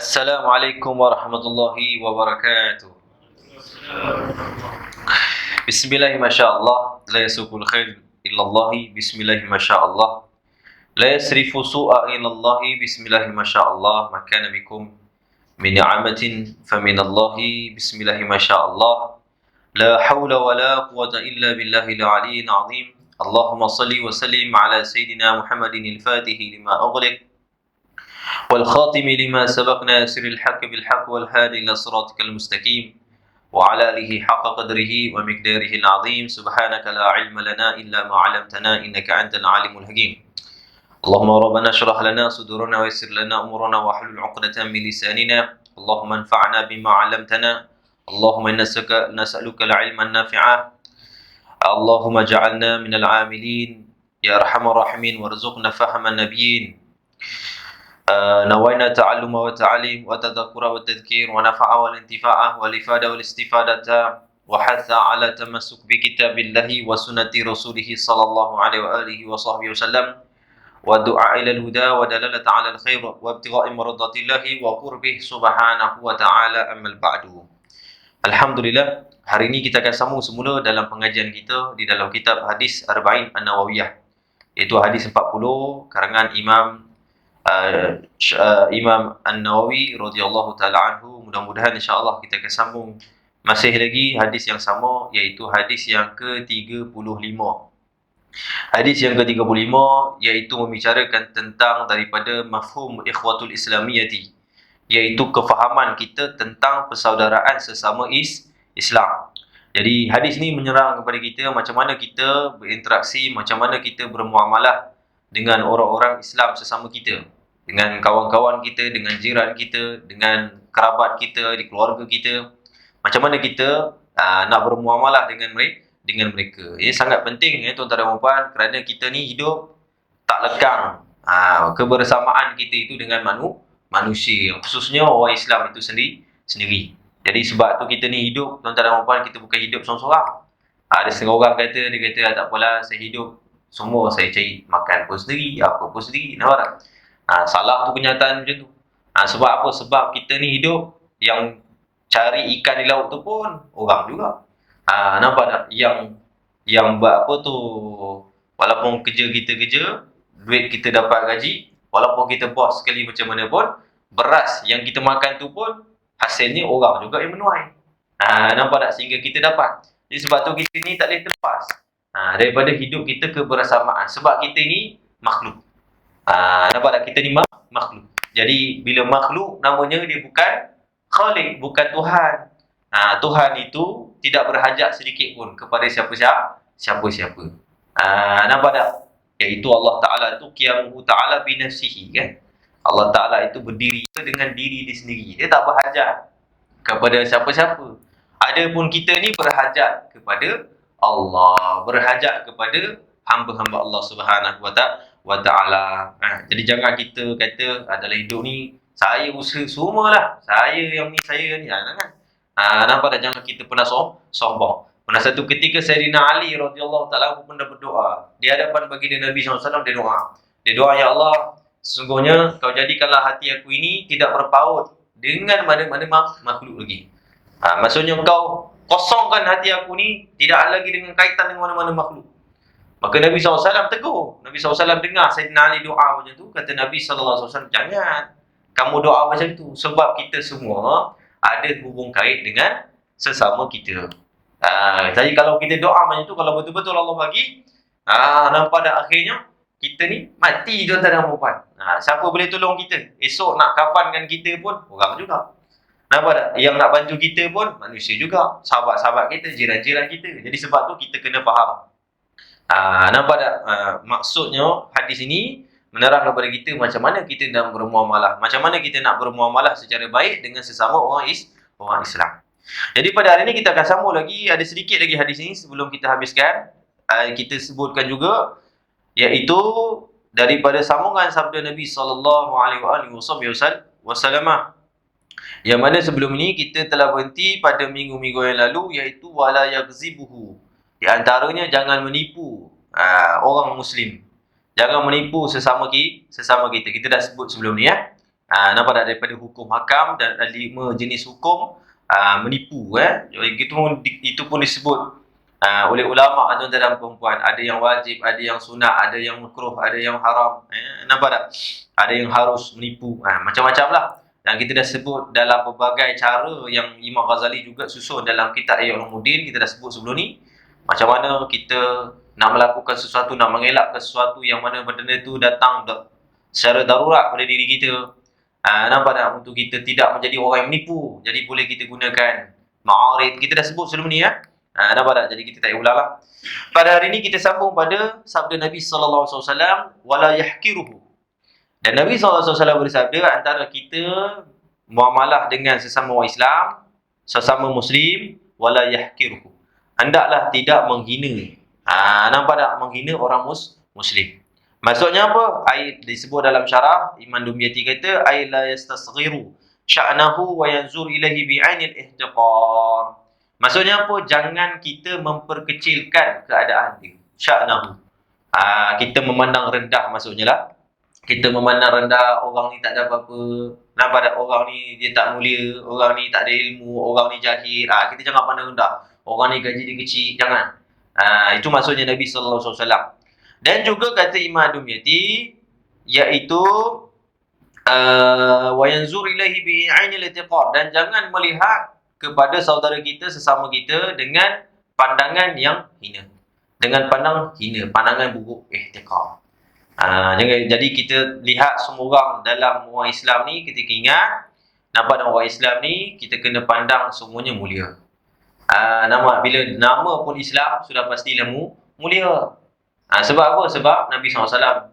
Assalamualaikum warahmatullahi wabarakatuh. Bismillahi masyaallah, la yasukul khair illallahi, bismillahi masyaallah. La yasrifu su'a illallahi, bismillahi masyaallah. Makana bikum min ni'amatin faminallahi, bismillahi masyaallah. La hawla wa la quwwata illa billahil aliyyil azim. Allahumma salli wa sallim ala sayyidina Muhammadin al-Fatihi lima ughliq والخاتم لما سبق ناصر الحق بالحق والهادي إلى صراطك المستقيم وعلى آله حق قدره ومقداره العظيم. سبحانك لا علم لنا إلا ما علمتنا إنك أنت العليم الحكيم. اللهم ربنا اشرح لنا صدورنا ويسر لنا أمورنا واحلل عقدة من لساننا. اللهم انفعنا بما علمتنا. اللهم إنا نسألك العلم النافع. اللهم اجعلنا من العاملين يا أرحم الراحمين وارزقنا فهم النبيين. نوينا تعلم وتعليم وتذكر والتذكير ونفع والانتفاع والإفادة والاستفادة وحث على تمسك بكتاب الله وسنة رسوله صلى الله عليه وآله وصحبه وسلم والدعاء إلى الهدى ودلالة على الخير وابتغاء مرضات الله وقربه سبحانه وتعالى. أما بعد. Alhamdulillah, hari ini kita akan sambung semula dalam pengajian kita di dalam kitab Hadis Arba'in An-Nawawiyah, iaitu hadis 40 karangan Imam An-Nawawi radhiyallahu taala anhu. Mudah-mudahan insya-Allah kita akan sambung masih lagi hadis yang sama, iaitu hadis yang ke-35. Hadis yang ke-35 iaitu membicarakan tentang daripada mafhum ikhwatul islamiyati, iaitu kefahaman kita tentang persaudaraan sesama Islam. Jadi hadis ni menyerang kepada kita macam mana kita berinteraksi, macam mana kita bermuamalah dengan orang-orang Islam sesama kita, dengan kawan-kawan kita, dengan jiran kita, dengan kerabat kita, di keluarga kita. Macam mana kita nak bermuamalah dengan mereka. Ini sangat penting tuan-tuan dan puan, kerana kita ni hidup tak lekang. Kebersamaan kita itu dengan manusia, khususnya orang Islam itu sendiri. Jadi sebab tu kita ni hidup, tuan-tuan dan puan, kita bukan hidup seorang-seorang. Ada setengah orang dia kata tak apalah, saya hidup semua saya cari makan pun sendiri, apa pun sendiri. Nampak tak? Salah tu kenyataan macam tu. Sebab apa? Sebab kita ni hidup, yang cari ikan di laut tu pun orang juga. Nampak tak? Yang buat apa tu, walaupun kerja kita kerja, duit kita dapat gaji, walaupun kita bos sekali macam mana pun, beras yang kita makan tu pun hasilnya orang juga yang menuai. Nampak tak? Sehingga kita dapat. Jadi sebab tu kita ni tak boleh terlepas daripada hidup kita kebersamaan. Sebab kita ni makhluk. Nampak tak? Kita ni makhluk. Jadi bila makhluk, namanya dia bukan Khalik, bukan Tuhan. Tuhan itu tidak berhajat sedikit pun kepada siapa-siapa. Nampak tak? Iaitu Allah Ta'ala itu qiyamuhu ta'ala binafsihi, kan? Allah Ta'ala itu berdiri dengan diri dia sendiri. Dia tak berhajat kepada siapa-siapa. Adapun kita ni berhajat kepada Allah, berhajat kepada hamba-hamba Allah Subhanahu wa ta'ala. Jadi jangan kita kata dalam hidup ni saya usaha semualah, saya yang ni, saya ni. Nampak tak? Jangan kita pernah sombong. Pernah satu ketika Sayyidina Ali radhiyallahu ta'ala pun pernah berdoa di hadapan baginda Nabi SAW. Dia doa, ya Allah, sesungguhnya kau jadikanlah hati aku ini tidak berpaut dengan mana-mana makhluk lagi. Maksudnya kau kosongkan hati aku ni tidak lagi dengan kaitan dengan mana-mana makhluk. Maka Nabi SAW tegur. Nabi SAW dengar Sayyidina Ali doa macam tu. Kata Nabi SAW, jangan kamu doa macam tu. Sebab kita semua ada hubung kait dengan sesama kita. Jadi kalau kita doa macam tu, kalau betul-betul Allah bagi, nampak dah akhirnya kita ni mati, tuan-tuan dan puan. Siapa boleh tolong kita? Esok nak kafankan kita pun orang juga. Nampak tak? Yang nak bantu kita pun manusia juga. Sahabat-sahabat kita, jiran-jiran kita. Jadi sebab tu kita kena faham. Nampak tak? Maksudnya hadis ini menerang kepada kita macam mana kita nak bermuamalah, macam mana kita nak bermuamalah secara baik dengan sesama orang Islam. Jadi pada hari ini kita akan sambung lagi, ada sedikit lagi hadis ini sebelum kita habiskan. Kita sebutkan juga, iaitu daripada sambungan sabda Nabi sallallahu alaihi wasallam, yang mana sebelum ini kita telah berhenti pada minggu-minggu yang lalu, iaitu wala yaghzibuhu. Di antaranya jangan menipu orang muslim. Jangan menipu sesama kita. Kita dah sebut sebelum ni, Nampak tak, daripada hukum hakam dan 5 jenis hukum menipu. Itu pun disebut oleh ulama tuan-tuan dan perempuan. Ada yang wajib, ada yang sunat, ada yang makruh, ada yang haram. Nampak tak? Ada yang harus menipu. Macam-macam lah. Dan kita dah sebut dalam pelbagai cara yang Imam Ghazali juga susun dalam kitab Ihya Ulumuddin. Kita dah sebut sebelum ni. Macam mana kita nak melakukan sesuatu, nak mengelakkan sesuatu yang mana benda itu datang secara darurat pada diri kita. Nampak tak? Untuk kita tidak menjadi orang yang menipu. Jadi boleh kita gunakan ma'arid. Kita dah sebut sebelum ni ya. Nampak tak? Jadi kita tak payah ulang lah. Pada hari ini kita sambung pada sabda Nabi SAW, wala yahkiruhu. Dan Nabi SAW bersabda, antara kita muamalah dengan sesama orang Islam, sesama Muslim, wala yahkiruhu. Hendaklah tidak menghina. Nampak tak? Menghina orang Muslim. Maksudnya apa? Disebut dalam syarah, Imam Dumyati kata, ay la yastasghiru sya'nahu wa yanzur ilahi bi'ainil ihtiqar. Maksudnya apa? Jangan kita memperkecilkan keadaan dia. Sya'nahu. Kita memandang rendah maksudnya lah. Kita memandang rendah, orang ni tak ada apa-apa. Nampak tak? Orang ni dia tak mulia, orang ni tak ada ilmu, orang ni jahil. Kita jangan pandang rendah. Orang ni gaji dia kecil, jangan. Itu maksudnya Nabi SAW. Dan juga kata Imam Dumyati, iaitu wa yanzur ilaihi bi'ainil ihtiqar, dan jangan melihat kepada saudara kita, sesama kita dengan pandangan yang hina. Dengan pandang hina, pandangan buruk, ihtiqar. Jadi kita lihat semua orang dalam orang Islam ni, kita ingat, nampak orang Islam ni, kita kena pandang semuanya mulia. Bila nama pun Islam, sudah pastilah mulia. Sebab apa? Sebab Nabi SAW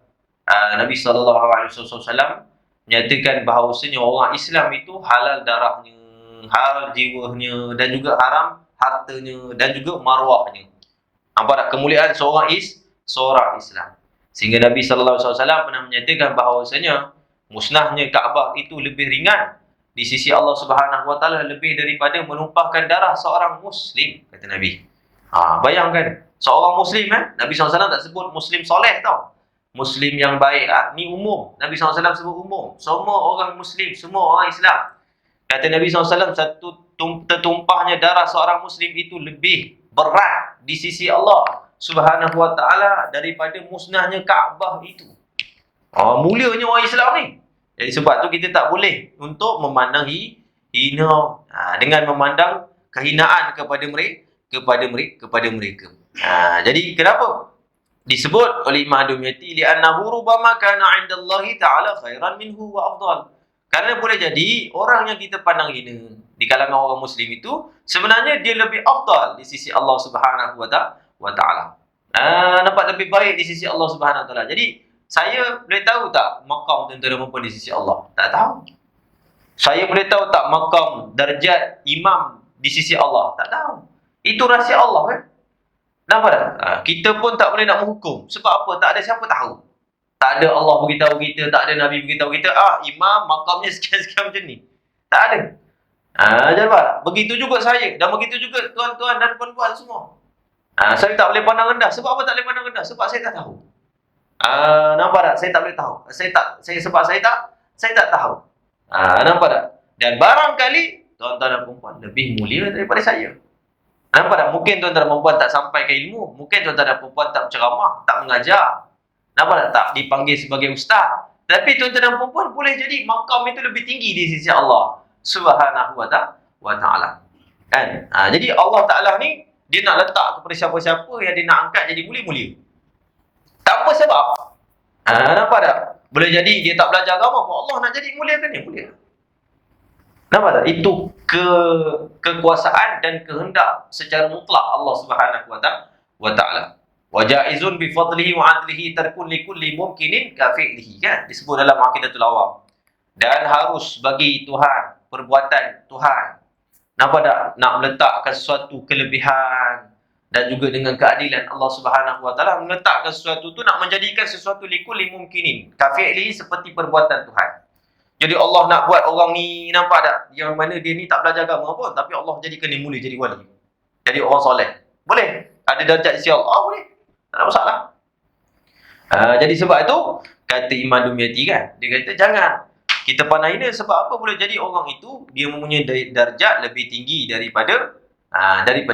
Nabi SAW menyatakan bahawasanya orang Islam itu halal darahnya, halal jiwanya, dan juga haram hartanya, dan juga maruahnya. Nampak tak? Kemuliaan seorang Islam. Sehingga Nabi SAW pernah menyatakan bahawasanya musnahnya Kaabah itu lebih ringan di sisi Allah Subhanahu Wa Taala lebih daripada menumpahkan darah seorang Muslim, kata Nabi. Bayangkan, seorang Muslim, Nabi SAW tak sebut Muslim soleh tau. Muslim yang baik, ni umum. Nabi SAW sebut umum. Semua orang Muslim, semua orang Islam. Kata Nabi SAW, tertumpahnya darah seorang Muslim itu lebih berat di sisi Allah Subhanahu Wa Taala daripada musnahnya Kaabah itu. Mulianya orang Islam ni. Jadi sebab tu kita tak boleh untuk memandang hina dengan memandang kehinaan kepada mereka. Jadi kenapa disebut oleh Imam Dumyati, li'annahu rubama kana 'indallahi ta'ala khairan minhu wa afdal. Kerana boleh jadi orang yang kita pandang hina di kalangan orang Muslim itu sebenarnya dia lebih afdal di sisi Allah Subhanahu wa Taala. Nampak lebih baik di sisi Allah Subhanahu wa Taala. Jadi saya boleh tahu tak maqam tentera perempuan di sisi Allah? Tak tahu. Saya boleh tahu tak maqam darjat imam di sisi Allah? Tak tahu. Itu rahsia Allah kan? Nampak tak? Kita pun tak boleh nak menghukum. Sebab apa? Tak ada siapa tahu. Tak ada Allah beritahu kita, tak ada Nabi beritahu kita, imam makamnya sekian-sekian macam ni. Tak ada. Nampak? Begitu juga saya. Dan begitu juga tuan-tuan dan puan-puan semua. Saya tak boleh pandang rendah. Sebab apa tak boleh pandang rendah? Sebab saya tak tahu. Nampak tak? Saya tak boleh tahu. Sebab saya tak tahu. Nampak tak? Dan barangkali tuan-tuan dan perempuan lebih mulia daripada saya. Nampak tak? Mungkin tuan-tuan dan perempuan tak sampai ke ilmu. Mungkin tuan-tuan dan perempuan tak berceramah, tak mengajar. Nampak tak? Tak dipanggil sebagai ustaz. Tapi tuan-tuan dan perempuan boleh jadi makam itu lebih tinggi di sisi Allah Subhanahu wa Ta'ala. Kan? Jadi Allah Ta'ala ni, dia nak letak kepada siapa-siapa yang dia nak angkat jadi mulia-mulia. Tanpa sebab. Nampak tak? Boleh jadi dia tak belajar agama pun Allah nak jadi mulia ke ni? Mulia. Nampak tak? Itu kekuasaan dan kehendak secara mutlak Allah Subhanahu wa Ta'ala. Wa jaizun bi fadlihi wa adlihi tarkun li kulli mumkinin ka fi'lihi, kan? Disebut dalam Aqidatul Awam. Dan harus bagi Tuhan, perbuatan Tuhan, nampak tak? Nak meletakkan sesuatu kelebihan dan juga dengan keadilan Allah Subhanahu wa Ta'ala, meletakkan sesuatu tu nak menjadikan sesuatu li kulli mumkinin ka fi'lihi, seperti perbuatan Tuhan. Jadi Allah nak buat orang ni, nampak tak? Yang mana dia ni tak belajar agama pun, tapi Allah jadikan dia mulia jadi wali. Jadi orang soleh. Boleh? Ada darjat sisi Allah? Boleh. Tak ada masalah. Jadi sebab itu, kata Imam Dumyati kan, dia kata jangan Kita pandang hina sebab apa? Boleh jadi orang itu dia mempunyai darjat lebih tinggi daripada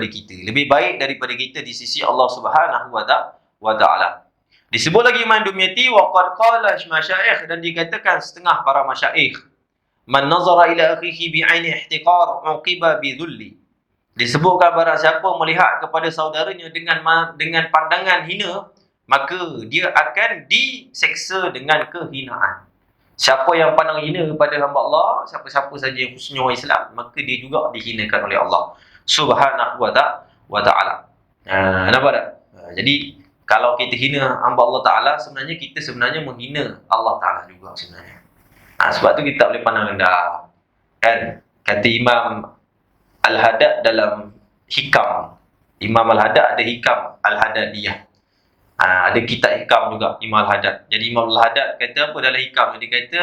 kita, lebih baik daripada kita di sisi Allah Subhanahu wa taala. Disebut lagi man dumyati wa qad qala masyayikh, dan dikatakan setengah para masyayikh, man nazara ila akhihi bi'aini ihtiqar uqiba bi dhulli. Disebutkan barang siapa melihat kepada saudaranya dengan pandangan hina, maka dia akan diseksa dengan kehinaan. Siapa yang pandang hina kepada hamba Allah, siapa-siapa saja yang husnul Islam, maka dia juga dihinakan oleh Allah Subhanahu wa taala. Nampak tak? Jadi kalau kita hina hamba Allah Taala, sebenarnya kita menghina Allah Taala juga sebenarnya. Sebab tu kita tak boleh pandang rendah. Kan? Kata Imam Al-Haddad dalam Hikam. Imam Al-Haddad ada Hikam Al-Haddadiyah. Ada kitab Hikam juga Imam Al-Haddad. Jadi Imam Al-Haddad kata apa dalam Hikam? Dia kata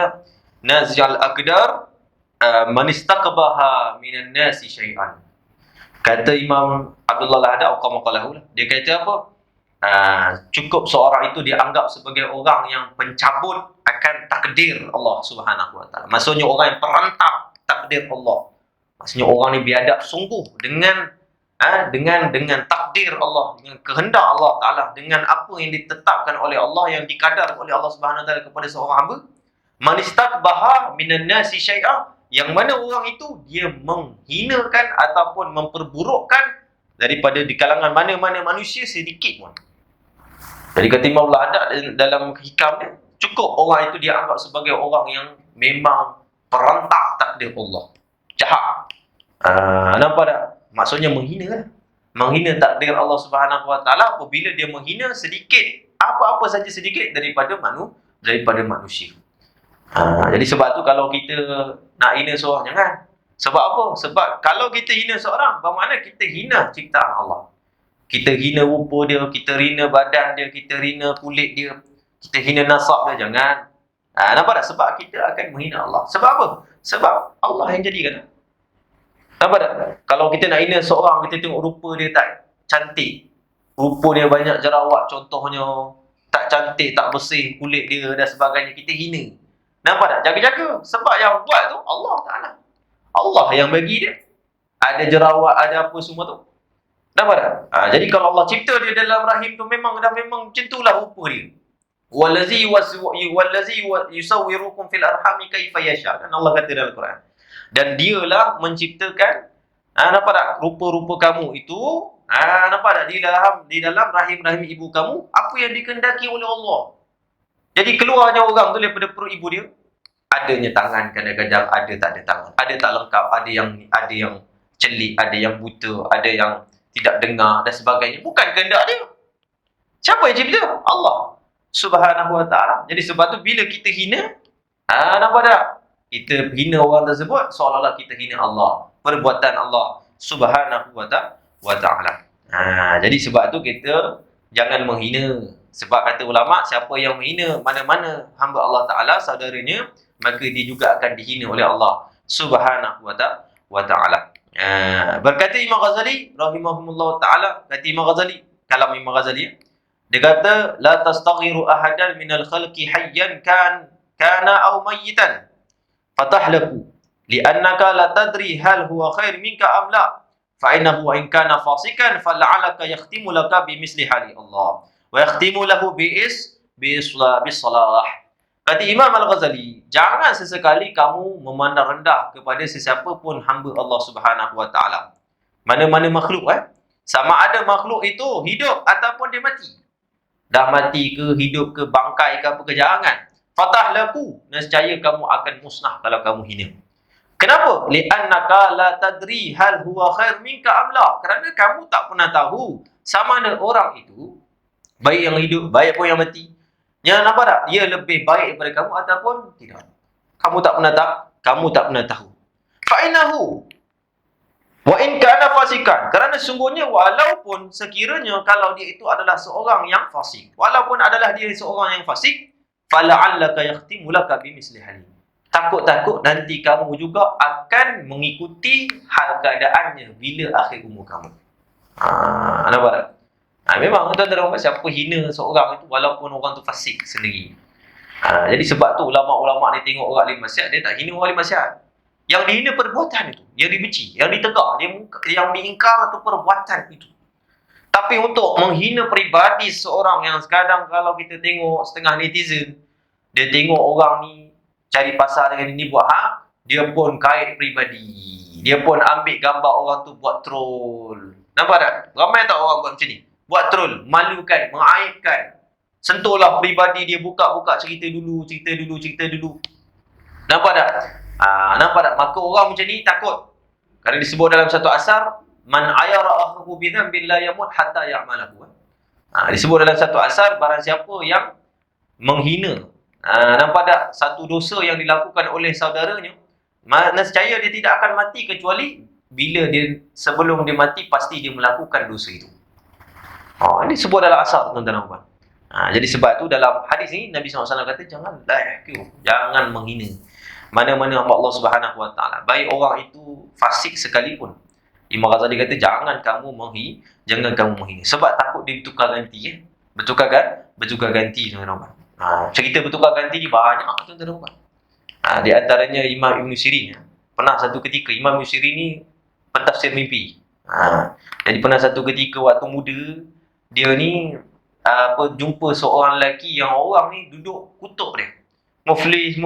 naz'al aqdar man istaqbaha minan nasi syai'an. Kata Imam Abdullah Al-Haddad qamaqalahu, dia kata apa? Cukup seorang itu dianggap sebagai orang yang pencabut akan takdir Allah Subhanahu wa taala. Maksudnya orang yang perantap takdir Allah. Maksudnya orang ni biadab sungguh dengan takdir Allah, dengan kehendak Allah Taala, dengan apa yang ditetapkan oleh Allah, yang dikadar oleh Allah Subhanahu wa taala kepada seorang hamba. Man istakbaha minan nasi syai'a, yang mana orang itu dia menghinakan ataupun memperburukkan daripada di kalangan mana-mana manusia sedikit pun. Jadi kata Imam Al-Haddad dalam Hikam dia, cukup orang itu dianggap sebagai orang yang memang perantap takdir Allah, jahat. Nampak tak? Maksudnya menghina lah. Menghina takdir Allah Subhanahu wa taala apabila dia menghina sedikit, apa-apa saja sedikit daripada manusia. Jadi sebab tu kalau kita nak hina seorang, jangan. Sebab apa? Sebab kalau kita hina seorang, bermakna kita hina ciptaan Allah. Kita hina rupa dia, kita hina badan dia, kita hina kulit dia, kita hina nasab dia, jangan. Nampak tak? Sebab kita akan menghina Allah. Sebab apa? Sebab Allah yang jadikan. Nampak tak? Kalau kita nak hina seorang, kita tengok rupa dia tak cantik, rupa dia banyak jerawat contohnya, tak cantik, tak bersih kulit dia dan sebagainya, kita hina. Nampak tak? Jaga-jaga. Sebab yang buat tu Allah Ta'ala. Allah yang bagi dia. Ada jerawat, ada apa semua tu. Nampak tak? Jadi kalau Allah cipta dia dalam rahim tu, memang macam itulah rupa dia. Wallazi yusawwirukum fil arhami kaifa yasha. Kan Allah kata dalam Quran. Dan dialah menciptakan, nampak tak, rupa-rupa kamu itu, nampak tak, di dalam rahim-rahim ibu kamu, apa yang dikehendaki oleh Allah. Jadi keluarnya orang tu daripada perut ibu dia, adanya tangan kadang-kadang, ada tak ada tangan, ada tak lengkap, ada yang celik, ada yang buta, ada yang tidak dengar dan sebagainya. Bukan kehendak dia. Siapa yang cipta? Allah Subhanahu wa taala. Jadi sebab tu bila kita hina, nampak tak? Kita hina orang tersebut seolah-olah kita hina Allah, perbuatan Allah Subhanahu wa taala. Jadi sebab tu kita jangan menghina. Sebab kata ulama, siapa yang menghina mana-mana hamba Allah Taala saudaranya, maka dia juga akan dihina oleh Allah Subhanahu wa taala. Berkata Imam Ghazali rahimahumullah taala, kata Imam Ghazali, kalam Imam Ghazali, dia kata la tastaghiru ahadan minal khalqi hayyan kana aw mayyitan fatahlaku li'annaka la tadri hal huwa khair minka am la fa innahu in kana fasikan fal'alaka yakhtimu laka bimisli hali Allah wa yakhtimu lahu bisalah. Kata Imam Al-Ghazali, jangan sesekali kamu memandang rendah kepada sesiapa pun hamba Allah Subhanahu wa taala. Mana-mana makhluk, sama ada makhluk itu hidup ataupun dia mati. Dah mati ke, hidup ke, bangkai ke apa ke, jangan. Fatah laku, nescaya kamu akan musnah kalau kamu hina. Kenapa? Li'annaka la tadri hal huwa khair minka am la. Kerana kamu tak pernah tahu sama ada orang itu, baik yang hidup, baik pun yang mati, yang nampak tak? Dia lebih baik daripada kamu ataupun tidak. Kamu tak pernah tahu. Fa'inahu wa in kana fasikan. Kerana sungguhnya walaupun sekiranya kalau dia itu adalah seorang yang fasik, walaupun adalah dia seorang yang fasik, fala'allaka yakhtimu laka bimisli hali. Takut-takut nanti kamu juga akan mengikuti hal keadaannya bila akhir umur kamu. Nampak tak? Memang tuan-tuan, siapa hina seorang itu walaupun orang tu fasik sendiri. Jadi sebab tu ulama-ulama ni tengok orang ahli maksiat, dia tak hina orang ahli maksiat. Yang dihina perbuatan itu, yang dibenci, yang ditegak, yang diingkar atau perbuatan itu. Tapi untuk menghina peribadi seorang, yang kadang kalau kita tengok setengah netizen, dia tengok orang ni cari pasal dengan ini buat hak, dia pun kait peribadi. Dia pun ambil gambar orang tu buat troll. Nampak tak? Ramai tak orang buat macam ni? Buat troll, malukan, mengaibkan. Sentuhlah peribadi dia, buka-buka cerita dulu. Nampak tak? Nampak tak? Maka orang macam ni takut. Kerana disebut dalam satu asar, man ayara akhahu bi dhanbin la yamut hatta ya'malahu. Disebut dalam satu asar, barang siapa yang menghina, nampak tak, satu dosa yang dilakukan oleh saudaranya, nescaya dia tidak akan mati kecuali bila dia, sebelum dia mati pasti dia melakukan dosa itu. Ini disebut dalam asar, tuan-tuan dan puan. Jadi sebab tu dalam hadis ni Nabi SAW kata jangan jangan menghina mana-mana hamba Allah Subhanahu Wa Taala, baik orang itu fasik sekalipun. Imam Ghazali kata jangan kamu menghina, sebab takut dia bertukar ganti. Bertukar ganti, tuan-tuan. Cerita bertukar ganti ni banyak, tuan-tuan. Di antaranya Imam Ibn Sirin. Pernah satu ketika Imam Ibn Sirin ni pentafsir mimpi. Jadi pernah satu ketika waktu muda dia ni jumpa seorang lelaki yang orang ni duduk kutuk dia. Muflis.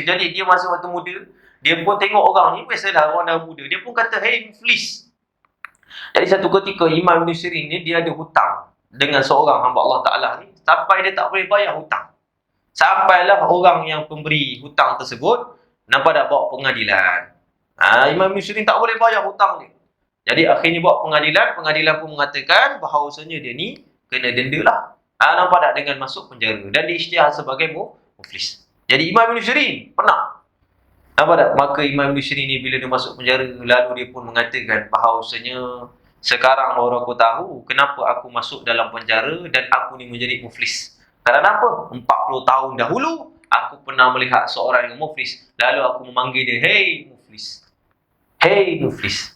Jadi dia masa waktu muda, dia pun tengok orang ni, biasalah orang dah muda, dia pun kata, "Hey muflis." Jadi satu ketika Imam Ibn Sirin ni dia ada hutang dengan seorang hamba Allah Ta'ala ni, sampai dia tak boleh bayar hutang. Sampailah orang yang pemberi hutang tersebut nampak dah bawa pengadilan. Imam Ibn Sirin tak boleh bayar hutang dia. Jadi akhirnya bawa pengadilan pun mengatakan bahawasanya dia ni kena denda lah. Nampak tak, dengan masuk penjara dan diisytihar sebagai muflis. Jadi Imam Ibn Sirin pernah. Nampak tak? Maka Imam Ibn Sirin ni bila dia masuk penjara, lalu dia pun mengatakan bahawasanya sekarang baru aku tahu kenapa aku masuk dalam penjara dan aku ni menjadi muflis. Kerana apa? 40 tahun dahulu aku pernah melihat seorang yang muflis, lalu aku memanggil dia, "Hey muflis. Hey muflis."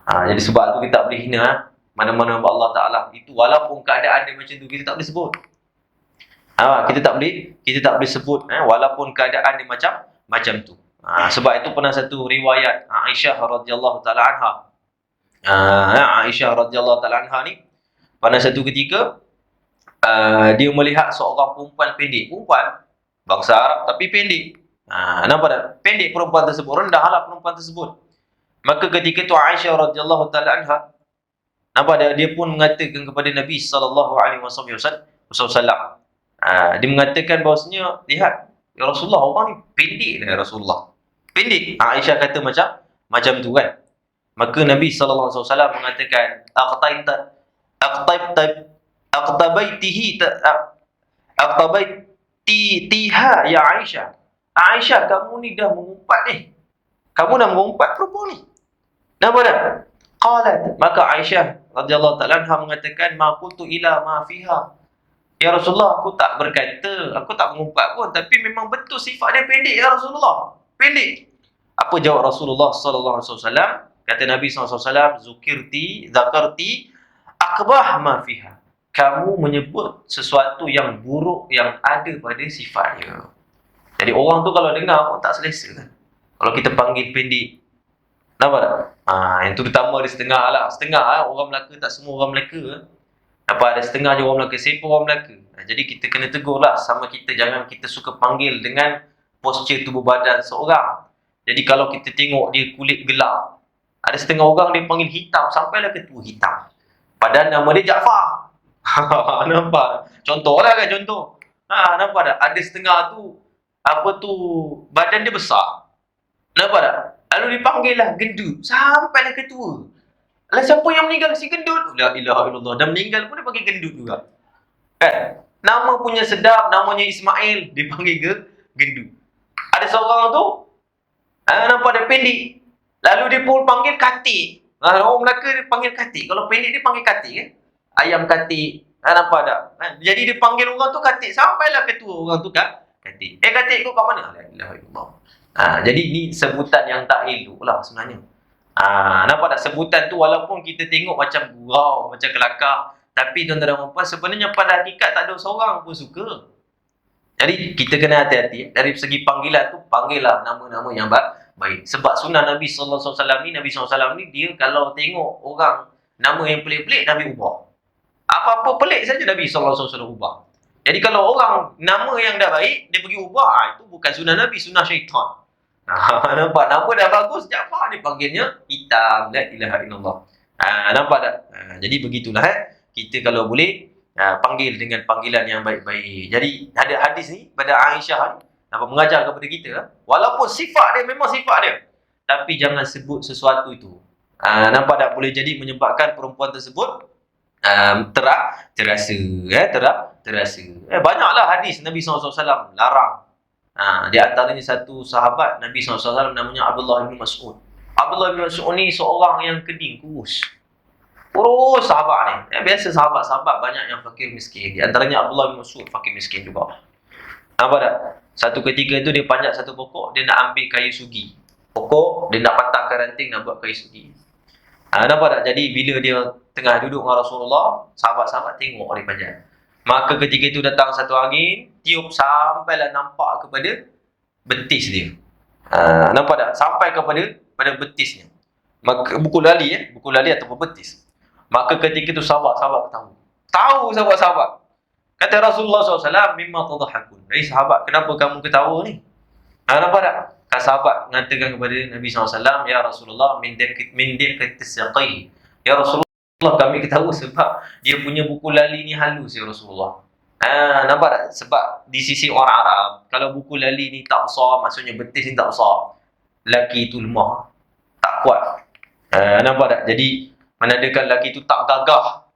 Jadi sebab tu kita tak boleh hina mana-mana Allah Ta'ala itu, walaupun keadaan dia macam tu, kita tak boleh sebut. Kita tak boleh sebut walaupun keadaan dia macam tu. Sebab itu pernah satu riwayat Aisyah radhiyallahu taala anha. Aisyah radhiyallahu taala anha ni pada satu ketika dia melihat seorang perempuan pendek, perempuan bangsa Arab tapi pendek. Nampak tak? Pendek perempuan tersebut, rendahlah perempuan tersebut. Maka ketika itu Aisyah radhiyallahu taala anha, nampak dia pun mengatakan kepada Nabi sallallahu alaihi wasallam. Dia mengatakan bahawasanya, "Lihat, ya Rasulullah, orang ni pendek dah, ya Rasulullah. Pendek." Aisyah kata macam tu kan. Maka Nabi sallallahu alaihi wasallam mengatakan, "Aqtabaitiha ya Aisyah." Aisyah, kamu ni dah mengumpat ni. Kamu dah mengumpat perempuan ni. Nampak tak? Qalat, maka Aisyah radhiyallahu ta'ala anha mengatakan, "Ma qultu ila ma fiha." Ya Rasulullah, aku tak berkata, aku tak mengumpat pun, tapi memang betul sifat dia pendek, ya Rasulullah. Pendek. Apa jawab Rasulullah sallallahu alaihi wasallam? Kata Nabi sallallahu alaihi wasallam, "Zakarti akbah ma fiha." Kamu menyebut sesuatu yang buruk yang ada pada sifat dia. Jadi orang tu kalau dengar pun tak selesa kan. Kalau kita panggil pendek. Nampak tak? Yang tu terutama ada setengah lah. Setengah orang Melaka, tak semua orang Melaka. Ada setengah je orang Melaka, siapa orang Melaka. Jadi kita kena tegur lah sama kita. Jangan kita suka panggil dengan postur tubuh badan seorang. Jadi kalau kita tengok dia kulit gelap, ada setengah orang dia panggil hitam, sampailah ketua hitam. Padahal nama dia Jaafar. Nampak? Contoh lah kan, contoh. Nampak tak? Ada setengah tu, badan dia besar. Nampak tak? Lalu dipanggil lah gendut, sampailah ketua. Lah siapa yang meninggal? Si gendut. La ilaha illallah. Dan meninggal pun dia panggil gendut juga. Kan? Nama punya sedap, namanya Ismail, dipanggil gendut. Ada seorang tu, nampak dia pendek. Lalu dia pun panggil katik. Orang Melaka dia panggil katik. Kalau pendek dia panggil katik kan? Ayam katik. Nampak tak? Jadi dia panggil orang tu katik. Sampailah ketua orang tu kan? Katik. Katik kau kat mana? La ilaha illallah. Jadi ni sebutan yang tak elok lah sebenarnya. Nampak tak? Sebutan tu walaupun kita tengok macam gurau, macam kelakar, tapi tuan-tuan dan puan, sebenarnya pada hakikat tak ada seorang pun suka. Jadi kita kena hati-hati dari segi panggilan tu, panggillah nama-nama yang baik. Sebab sunnah Nabi sallallahu alaihi wasallam ni, Nabi sallallahu alaihi wasallam ni dia kalau tengok orang nama yang pelik-pelik, Nabi ubah. Apa-apa pelik saja Nabi sallallahu alaihi wasallam ubah. Jadi kalau orang nama yang dah baik dia pergi ubah, itu bukan sunnah Nabi, sunnah syaitan. Nampak nama dah bagus, Jaafar dipanggilnya hitam, la ilaha illallah. Nampak tak? Jadi begitulah kita kalau boleh panggil dengan panggilan yang baik-baik. Jadi ada hadis ni pada Aisyah ni mengajar kepada kita, walaupun sifat dia memang sifat dia, tapi jangan sebut sesuatu itu. Nampak tak? Boleh jadi menyebabkan perempuan tersebut terasa. Banyaklah hadis Nabi SAW larang. Di antaranya satu sahabat Nabi SAW namanya Abdullah bin Mas'ud. Abdullah bin Mas'ud ni seorang yang keding kurus sahabat ni. Biasa sahabat-sahabat banyak yang fakir miskin. Di antaranya Abdullah bin Mas'ud fakir miskin juga. Nampak tak? Satu ketika tu dia panjat satu pokok, dia nak ambil kayu sugi. Pokok, dia nak patahkan ranting nak buat kayu sugi. Nampak tak? Jadi bila dia tengah duduk dengan Rasulullah, sahabat-sahabat tengok dia panjat. Maka ketika itu datang satu angin, tiup sampailah nampak kepada betis dia. Nampak tak? Sampai pada betisnya. Maka buku lali ataupun betis. Maka ketika itu sahabat-sahabat tahu sahabat-sahabat. Kata Rasulullah SAW, mimma tadhahakun. Sahabat, kenapa kamu ketawa ni? Nampak tak? Kan sahabat mengatakan kepada Nabi SAW, ya Rasulullah, min diqatis saqai. Ya Rasulullah, kami ketawa sebab dia punya buku lali ni halus, ya Rasulullah. Nampak tak? Sebab di sisi orang Arab, kalau buku lali ni tak besar, maksudnya betis ni tak besar, lelaki itu lemah, tak kuat. Nampak tak? Jadi menandakan lelaki itu tak gagah.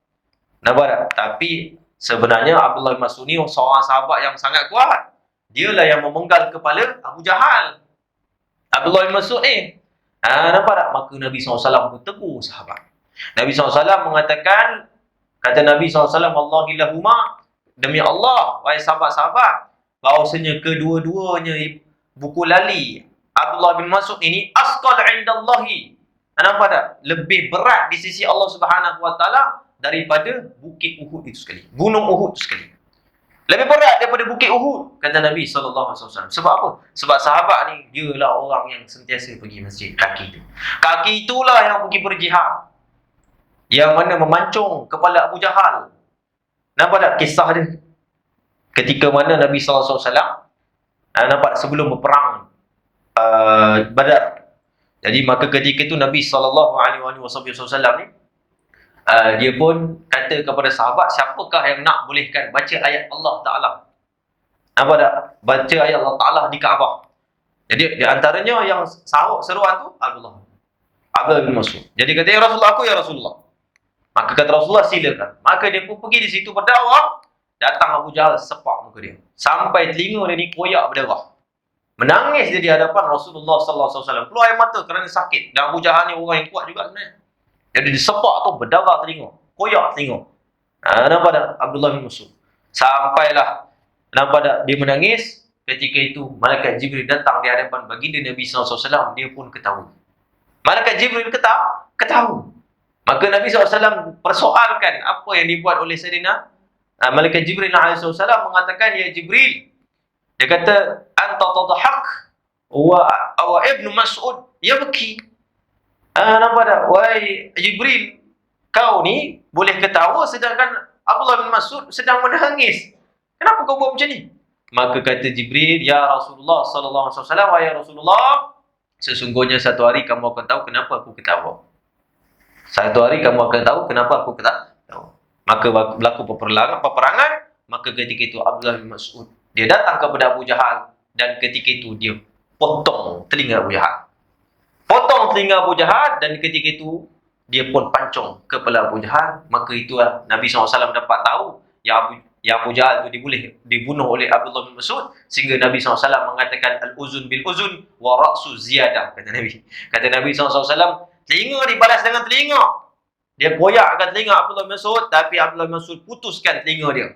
Nampak tak? Tapi sebenarnya Abdullah bin Mas'ud ni seorang sahabat yang sangat kuat. Dialah yang memenggal kepala Abu Jahal. Abdullah bin Mas'ud ni. Nampak tak? Maka Nabi SAW bertegur sahabat. Nabi SAW mengatakan, kata Nabi SAW, Wallahi lahuma, demi Allah, wahai sahabat-sahabat, bahawasanya kedua-duanya buku lali Abdullah bin Mas'ud ini asqal indallahi. Nampak tak? Lebih berat di sisi Allah Subhanahu Wa Taala daripada bukit Uhud itu sekali. Gunung Uhud itu sekali. Lebih berat daripada bukit Uhud, kata Nabi SAW. Sebab apa? Sebab sahabat ni, dialah orang yang sentiasa pergi masjid. Kaki itu. Kaki itulah yang pergi berjihad. Yang mana memancung kepala Abu Jahal. Nampak tak kisah dia? Ketika mana Nabi SAW, nampak sebelum berperang Badar. Jadi maka ketika itu Nabi SAW ni, dia pun kata kepada sahabat, siapakah yang nak bolehkan baca ayat Allah Ta'ala? Nampak tak? Baca ayat Allah Ta'ala di Kaabah. Jadi di antaranya yang sahut seruan tu Abdullah bin Mas'ud. Jadi kata, ya Rasulullah, aku ya Rasulullah. Maka kata Rasulullah, silakan. Maka dia pun pergi di situ berdakwah. Datang Abu Jahal sepak muka dia. Sampai telinga dia ni koyak berdarah. Menangis dia di hadapan Rasulullah SAW. Keluar air mata kerana sakit. Dan Abu Jahal ni orang yang kuat juga sebenarnya. Jadi disepak tu berdarah telinga. Koyak telinga. Nampak tak? Abdullah bin Mas'ud. Sampailah. Nampak tak? Dia menangis. Ketika itu Malaikat Jibril datang di hadapan baginda Nabi SAW. Dia pun ketahui. Malaikat Jibril ketahui. Maka Nabi SAW persoalkan apa yang dibuat oleh Sayyidina Malaikat Jibril SAW mengatakan, ya Jibril, dia kata, anta tadhak wa ibnu Mas'ud yabki. Nampak tak? Wahai Jibril, kau ni boleh ketawa sedangkan Abdullah bin Mas'ud sedang menangis. Kenapa kau buat macam ni? Maka kata Jibril, ya Rasulullah sallallahu alaihi wasallam, wahai Rasulullah, sesungguhnya satu hari kamu akan tahu kenapa aku ketawa. Satu hari kamu akan tahu kenapa aku ketawa. Maka berlaku peperangan. Maka ketika itu Abdullah bin Mas'ud, dia datang kepada Abu Jahal. Dan ketika itu dia potong telinga Abu Jahal. Potong telinga Abu Jahal. Dan ketika itu dia pun pancung kepala Abu Jahal. Maka itulah Nabi SAW dapat tahu yang Abu Jahal itu dibunuh oleh Abdullah bin Mas'ud. Sehingga Nabi SAW mengatakan, al-uzun bil-uzun wa ra'su ziyadah. Kata Nabi SAW, telinga dibalas dengan telinga. Dia koyakkan telinga Abdullah bin Mas'ud, tapi Abdullah bin Mas'ud putuskan telinga dia.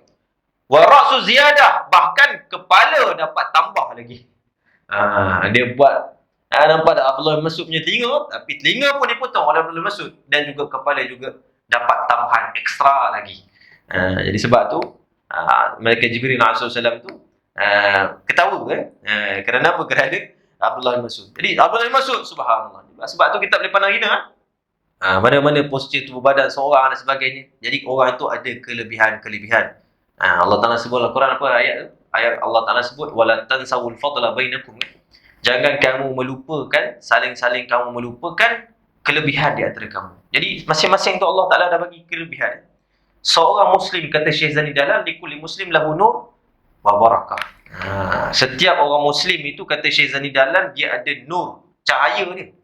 Wa ra'su ziyadah, bahkan kepala dapat tambah lagi. Dia buat, nampak tak Abdullah bin Mas'ud punya telinga, tapi telinga pun dipotong oleh Abdullah bin Mas'ud. Dan juga kepala juga dapat tambahan ekstra lagi. Jadi sebab tu Malaikat Jibril SAW tu ketawa kerana apa? Kerana Abdullah bin Mas'ud. Jadi Abdullah bin Mas'ud, subhanallah. Sebab tu kita boleh pandang hina mana-mana postur tubuh badan seorang dan sebagainya. Jadi orang itu ada kelebihan-kelebihan. Allah Taala sebut dalam Quran apa ayat tu? Ayat Allah Taala sebut wala tansawul fadla bainakum. Jangan kamu melupakan, saling-saling kamu melupakan kelebihan di antara kamu. Jadi masing-masing tu Allah Taala dah bagi kelebihan. Seorang muslim, kata Syekh Zani Dalal, likulli muslim lahu nur wa barakah. Setiap orang muslim itu, kata Syekh Zani Dalal, dia ada nur, cahaya dia,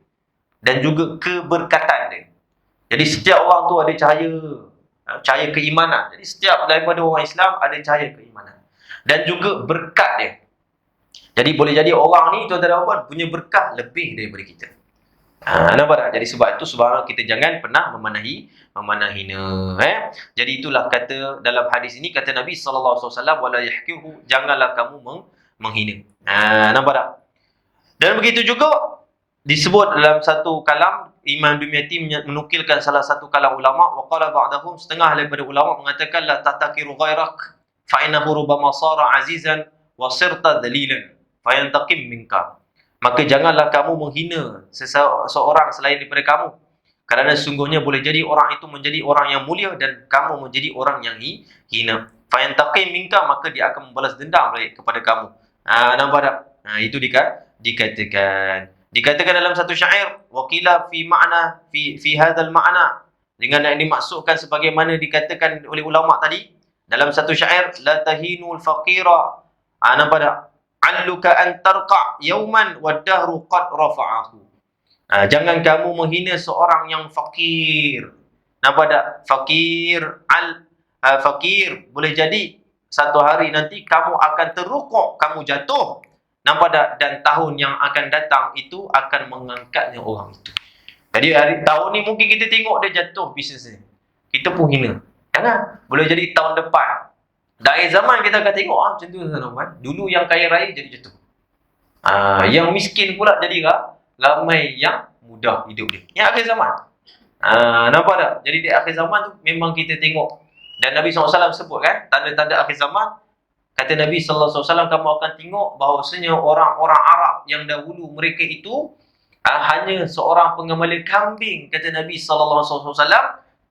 dan juga keberkatan dia. Jadi setiap orang tu ada cahaya keimanan. Jadi setiap daripada orang Islam ada cahaya keimanan. Dan juga berkat dia. Jadi boleh jadi orang ni, tuan-tuan dan puan, punya berkah lebih daripada kita. Nampak tak? Jadi sebab itu subhanallah, kita jangan pernah memandang hina. Jadi itulah kata dalam hadis ini, kata Nabi SAW, wala yahkiruhu, janganlah kamu menghina. Nampak tak? Dan begitu juga disebut dalam satu kalam, Imam Dumyati menukilkan salah satu kalam ulama, wa qala ba'dahum, setengah daripada ulama mengatakan la tatakiru ghairak fa innahu rubbama sara azizan wa sirta dalilan fa yantaqim minka. Maka janganlah kamu menghina seseorang selain daripada kamu, kerana sesungguhnya boleh jadi orang itu menjadi orang yang mulia dan kamu menjadi orang yang hina. Fa yantaqim minka, maka dia akan membalas dendam balik kepada kamu. Nampak tak? Itu dikatakan. Dikatakan dalam satu syair, waqila fi ma'na fi hadzal ma'na, dengan yang dimaksudkan sebagaimana dikatakan oleh ulama tadi dalam satu syair, la tahinul faqira. Nampak tak? Alluka an tarqa yawman wad-dahru qad rafa'ahu. Jangan kamu menghina seorang yang fakir. Nampak tak? Fakir boleh jadi satu hari nanti kamu akan terrukuk, kamu jatuh. Nampak tak? Dan tahun yang akan datang itu akan mengangkatnya orang itu. Jadi tahun ni mungkin kita tengok dia jatuh bisnes ni, kita pun hina. Jangan. Boleh jadi tahun depan. Dari zaman kita akan tengok macam tu, tuan-tuan. Dulu yang kaya raya jadi jatuh. Yang miskin pula jadi ramai yang mudah hidup dia. Yang akhir zaman. Nampak tak? Jadi di akhir zaman tu memang kita tengok. Dan Nabi SAW sebut kan, tanda-tanda akhir zaman. Kata Nabi SAW, kamu akan tengok bahawasanya orang-orang Arab yang dahulu mereka itu hanya seorang pengembala kambing, kata Nabi SAW,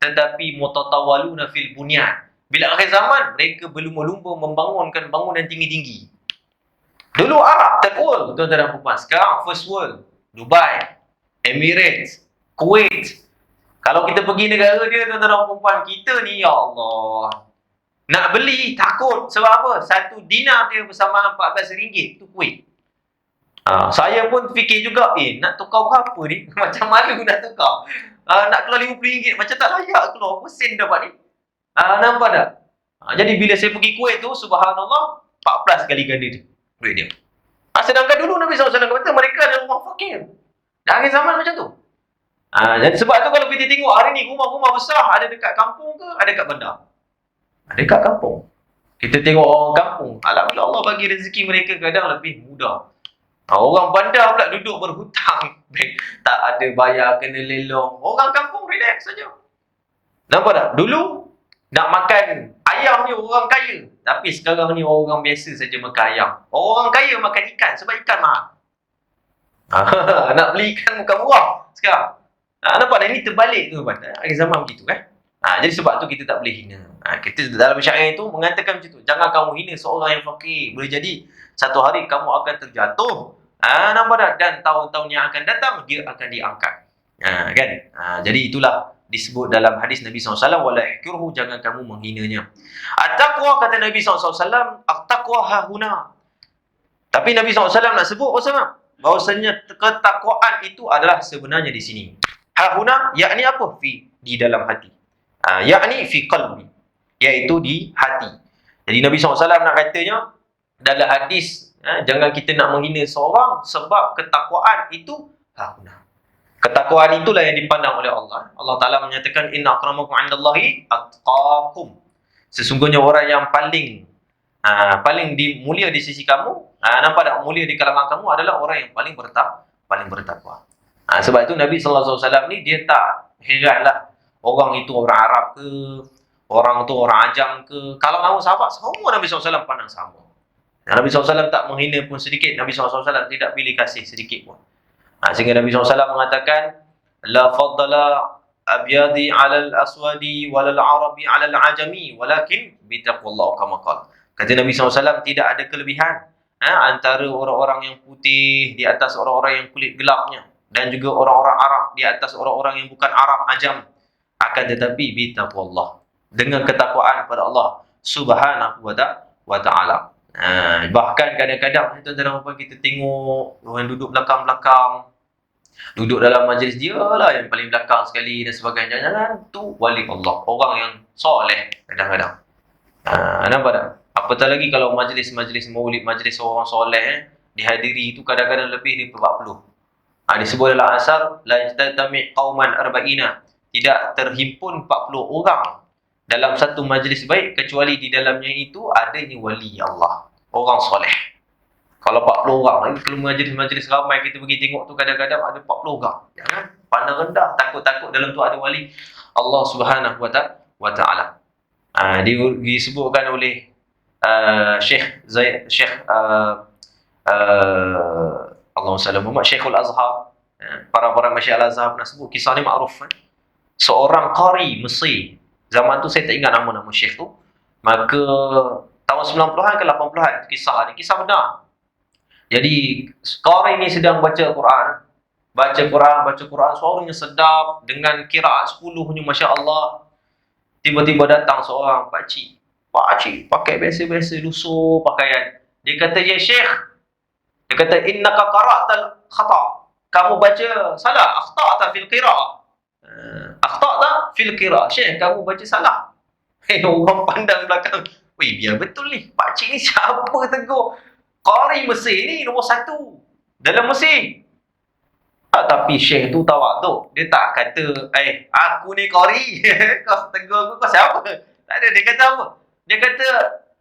tetapi mutatawaluna fil bunyan. Bila akhir zaman, mereka berlumba-lumba membangunkan bangunan tinggi-tinggi. Dulu Arab, third world, tuan-tuan dan puan. Sekarang first world, Dubai, Emirates, Kuwait. Kalau kita pergi negara dia, tuan-tuan dan puan, kita ni, ya Allah, nak beli takut. Sebab apa? Satu dinar dia bersama RM14 tu Kuwait. Saya pun fikir juga, nak tukar berapa ni? Macam malu nak tukar. Nak keluar RM50, macam tak layak keluar. Apa sen dapat ni? Nampak tak? Jadi bila saya pergi Kuwait tu, subhanallah, 14 kali ganda dia, duit dia. Sedangkan dulu Nabi SAW kata mereka ada rumah fakir. Dah akhir zaman macam tu. Jadi sebab tu kalau kita tengok hari ni rumah-rumah besar, ada dekat kampung ke, ada dekat bandar? Ada dekat kampung. Kita tengok orang kampung, alhamdulillah Allah bagi rezeki mereka kadang lebih mudah. Orang bandar pula duduk berhutang, tak ada bayar, kena lelong. Orang kampung relax saja. Nampak tak? Dulu nak makan ayam ni orang kaya, tapi sekarang ni orang biasa saja makan ayam. Orang kaya makan ikan sebab ikan mahal. Nak beli ikan bukan murah sekarang. Nampak tak? Ini terbalik tu, akhir zaman begitu kan. Jadi sebab tu kita tak boleh hina. Kita dalam syair itu mengatakan macam tu. Jangan kamu hina seorang yang fakir. Boleh jadi satu hari kamu akan terjatuh. Nampak tak? Dan tahun-tahun yang akan datang dia akan diangkat. Kan? Jadi itulah disebut dalam hadis Nabi SAW, wala ihkirhu, jangan kamu menghinanya. At-taqwa, kata Nabi SAW, at-taqwa hahuna. Tapi Nabi SAW nak sebut bahawasanya ketakwaan itu adalah sebenarnya di sini. Hahuna, yakni apa? Di dalam hati. Yakni fi qalbi, iaitu di hati. Jadi Nabi SAW nak katanya dalam hadis, jangan kita nak menghina seorang sebab ketakwaan itu hahuna. Ketakwaan itulah yang dipandang oleh Allah. Allah Ta'ala menyatakan, inna akramakum 'indallahi atqakum. Sesungguhnya orang yang paling mulia di sisi kamu, nampak tak, mulia di kalangan kamu adalah orang yang paling bertakwa. Sebab itu Nabi SAW ni dia tak heranlah orang itu orang Arab ke, orang tu orang Ajam ke. Kalau nama sahabat, semua Nabi SAW pandang sama. Nabi SAW tak menghina pun sedikit. Nabi SAW tidak pilih kasih sedikit pun. Sehingga Nabi SAW mengatakan, la faddala abyadi 'alal aswadi walal arabi 'alal ajami walakin bitaqwallahu kama qala. Kata Nabi SAW, tidak ada kelebihan antara orang-orang yang putih di atas orang-orang yang kulit gelapnya, dan juga orang-orang Arab di atas orang-orang yang bukan Arab ajam. Akan tetapi bitaqwallah, dengan ketakwaan pada Allah Subhanahu wa ta'ala. Bahkan kadang-kadang tuan-tuan dan puan, kita tengok orang duduk belakang-belakang, duduk dalam majlis dia lah yang paling belakang sekali dan sebagainya. Jangan tu wali Allah, orang yang soleh kadang-kadang. Nampak tak? Apatah lagi kalau majlis-majlis maulid, majlis orang soleh dihadiri itu kadang-kadang lebih daripada 40. Disebut dalam asar, la yajtami qauman arba'ina, tidak terhimpun 40 orang dalam satu majlis baik kecuali di dalamnya itu adanya wali Allah, orang soleh. Kalau 40 orang lagi, kalau majlis-majlis ramai kita pergi tengok tu kadang-kadang ada 40 orang. Jangan pandang rendah, takut-takut dalam tu ada wali Allah Subhanahu wa ta'ala. Disebutkan oleh Syekh Allahumma salli Muhammad, Syekhul Azhar. Para Masyaikh Al-Azhar pernah sebut kisah ni makruf. Seorang qari Mesir, zaman tu saya tak ingat nama syekh tu, maka tahun 90-an ke 80-an, kisah benar. Jadi qari ni sedang baca Quran, suaranya sedap dengan kiraat 10-nya, masya-Allah. Tiba-tiba datang seorang pakcik pakai biasa-biasa, lusuh pakaian. Dia kata, ya syekh, dia kata, innaka qara'tal khata', kamu baca salah, akhta'ta fil qira'ah. Akhta'ta fil qira'ah, syekh, kamu baca salah. Orang pandang belakang, weh, biar betul ni, pakcik ni siapa tegur? Qari Mesir ni nombor 1 dalam Mesir. Tapi syekh tu tawaduk, dia tak kata, aku ni qari, kau tegur aku, kau siapa? Tak ada. Dia kata apa? Dia kata,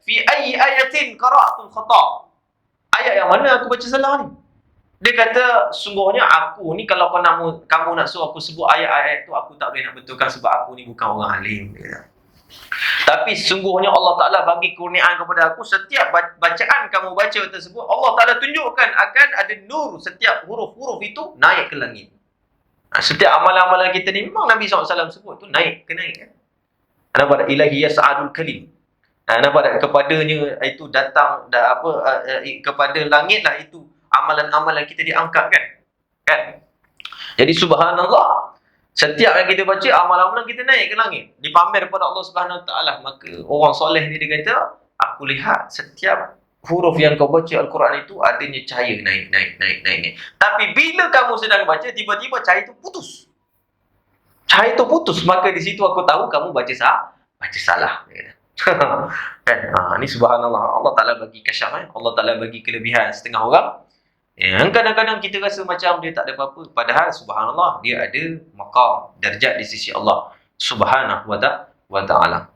fi ayyi ayatin qara'tul khata', ayat yang mana aku baca salah ni? Dia kata, sungguhnya aku ni, kalau kamu nak suruh aku sebut ayat-ayat tu, aku tak boleh nak betulkan sebab aku ni bukan orang alim. Tapi sungguhnya Allah Ta'ala bagi kurniaan kepada aku, setiap bacaan kamu baca tersebut, Allah Ta'ala tunjukkan akan ada nur, setiap huruf-huruf itu naik ke langit. Setiap amalan-amalan kita ni, memang Nabi SAW sebut tu naik kan. Nampak tak? Ilahi yas'adul kalim. Nampak tak? Kepadanya itu datang, kepada langit lah itu amalan-amalan kita diangkat kan. Jadi subhanallah, setiap yang kita baca, amalan-amalan kita naik ke langit, dipamer kepada Allah Subhanahu Wa Taala. Maka orang soleh ni dia kata, aku lihat setiap huruf yang kau baca Al-Quran itu adanya cahaya naik. Tapi bila kamu sedang baca, tiba-tiba cahaya itu putus. Maka di situ aku tahu kamu baca salah. Kan? Ini subhanallah, Allah Ta'ala bagi kasyaf, Allah Ta'ala bagi kelebihan setengah orang yang kadang-kadang kita rasa macam dia tak ada apa-apa, padahal subhanallah dia ada maqam, darjat di sisi Allah Subhanahu wa ta'ala.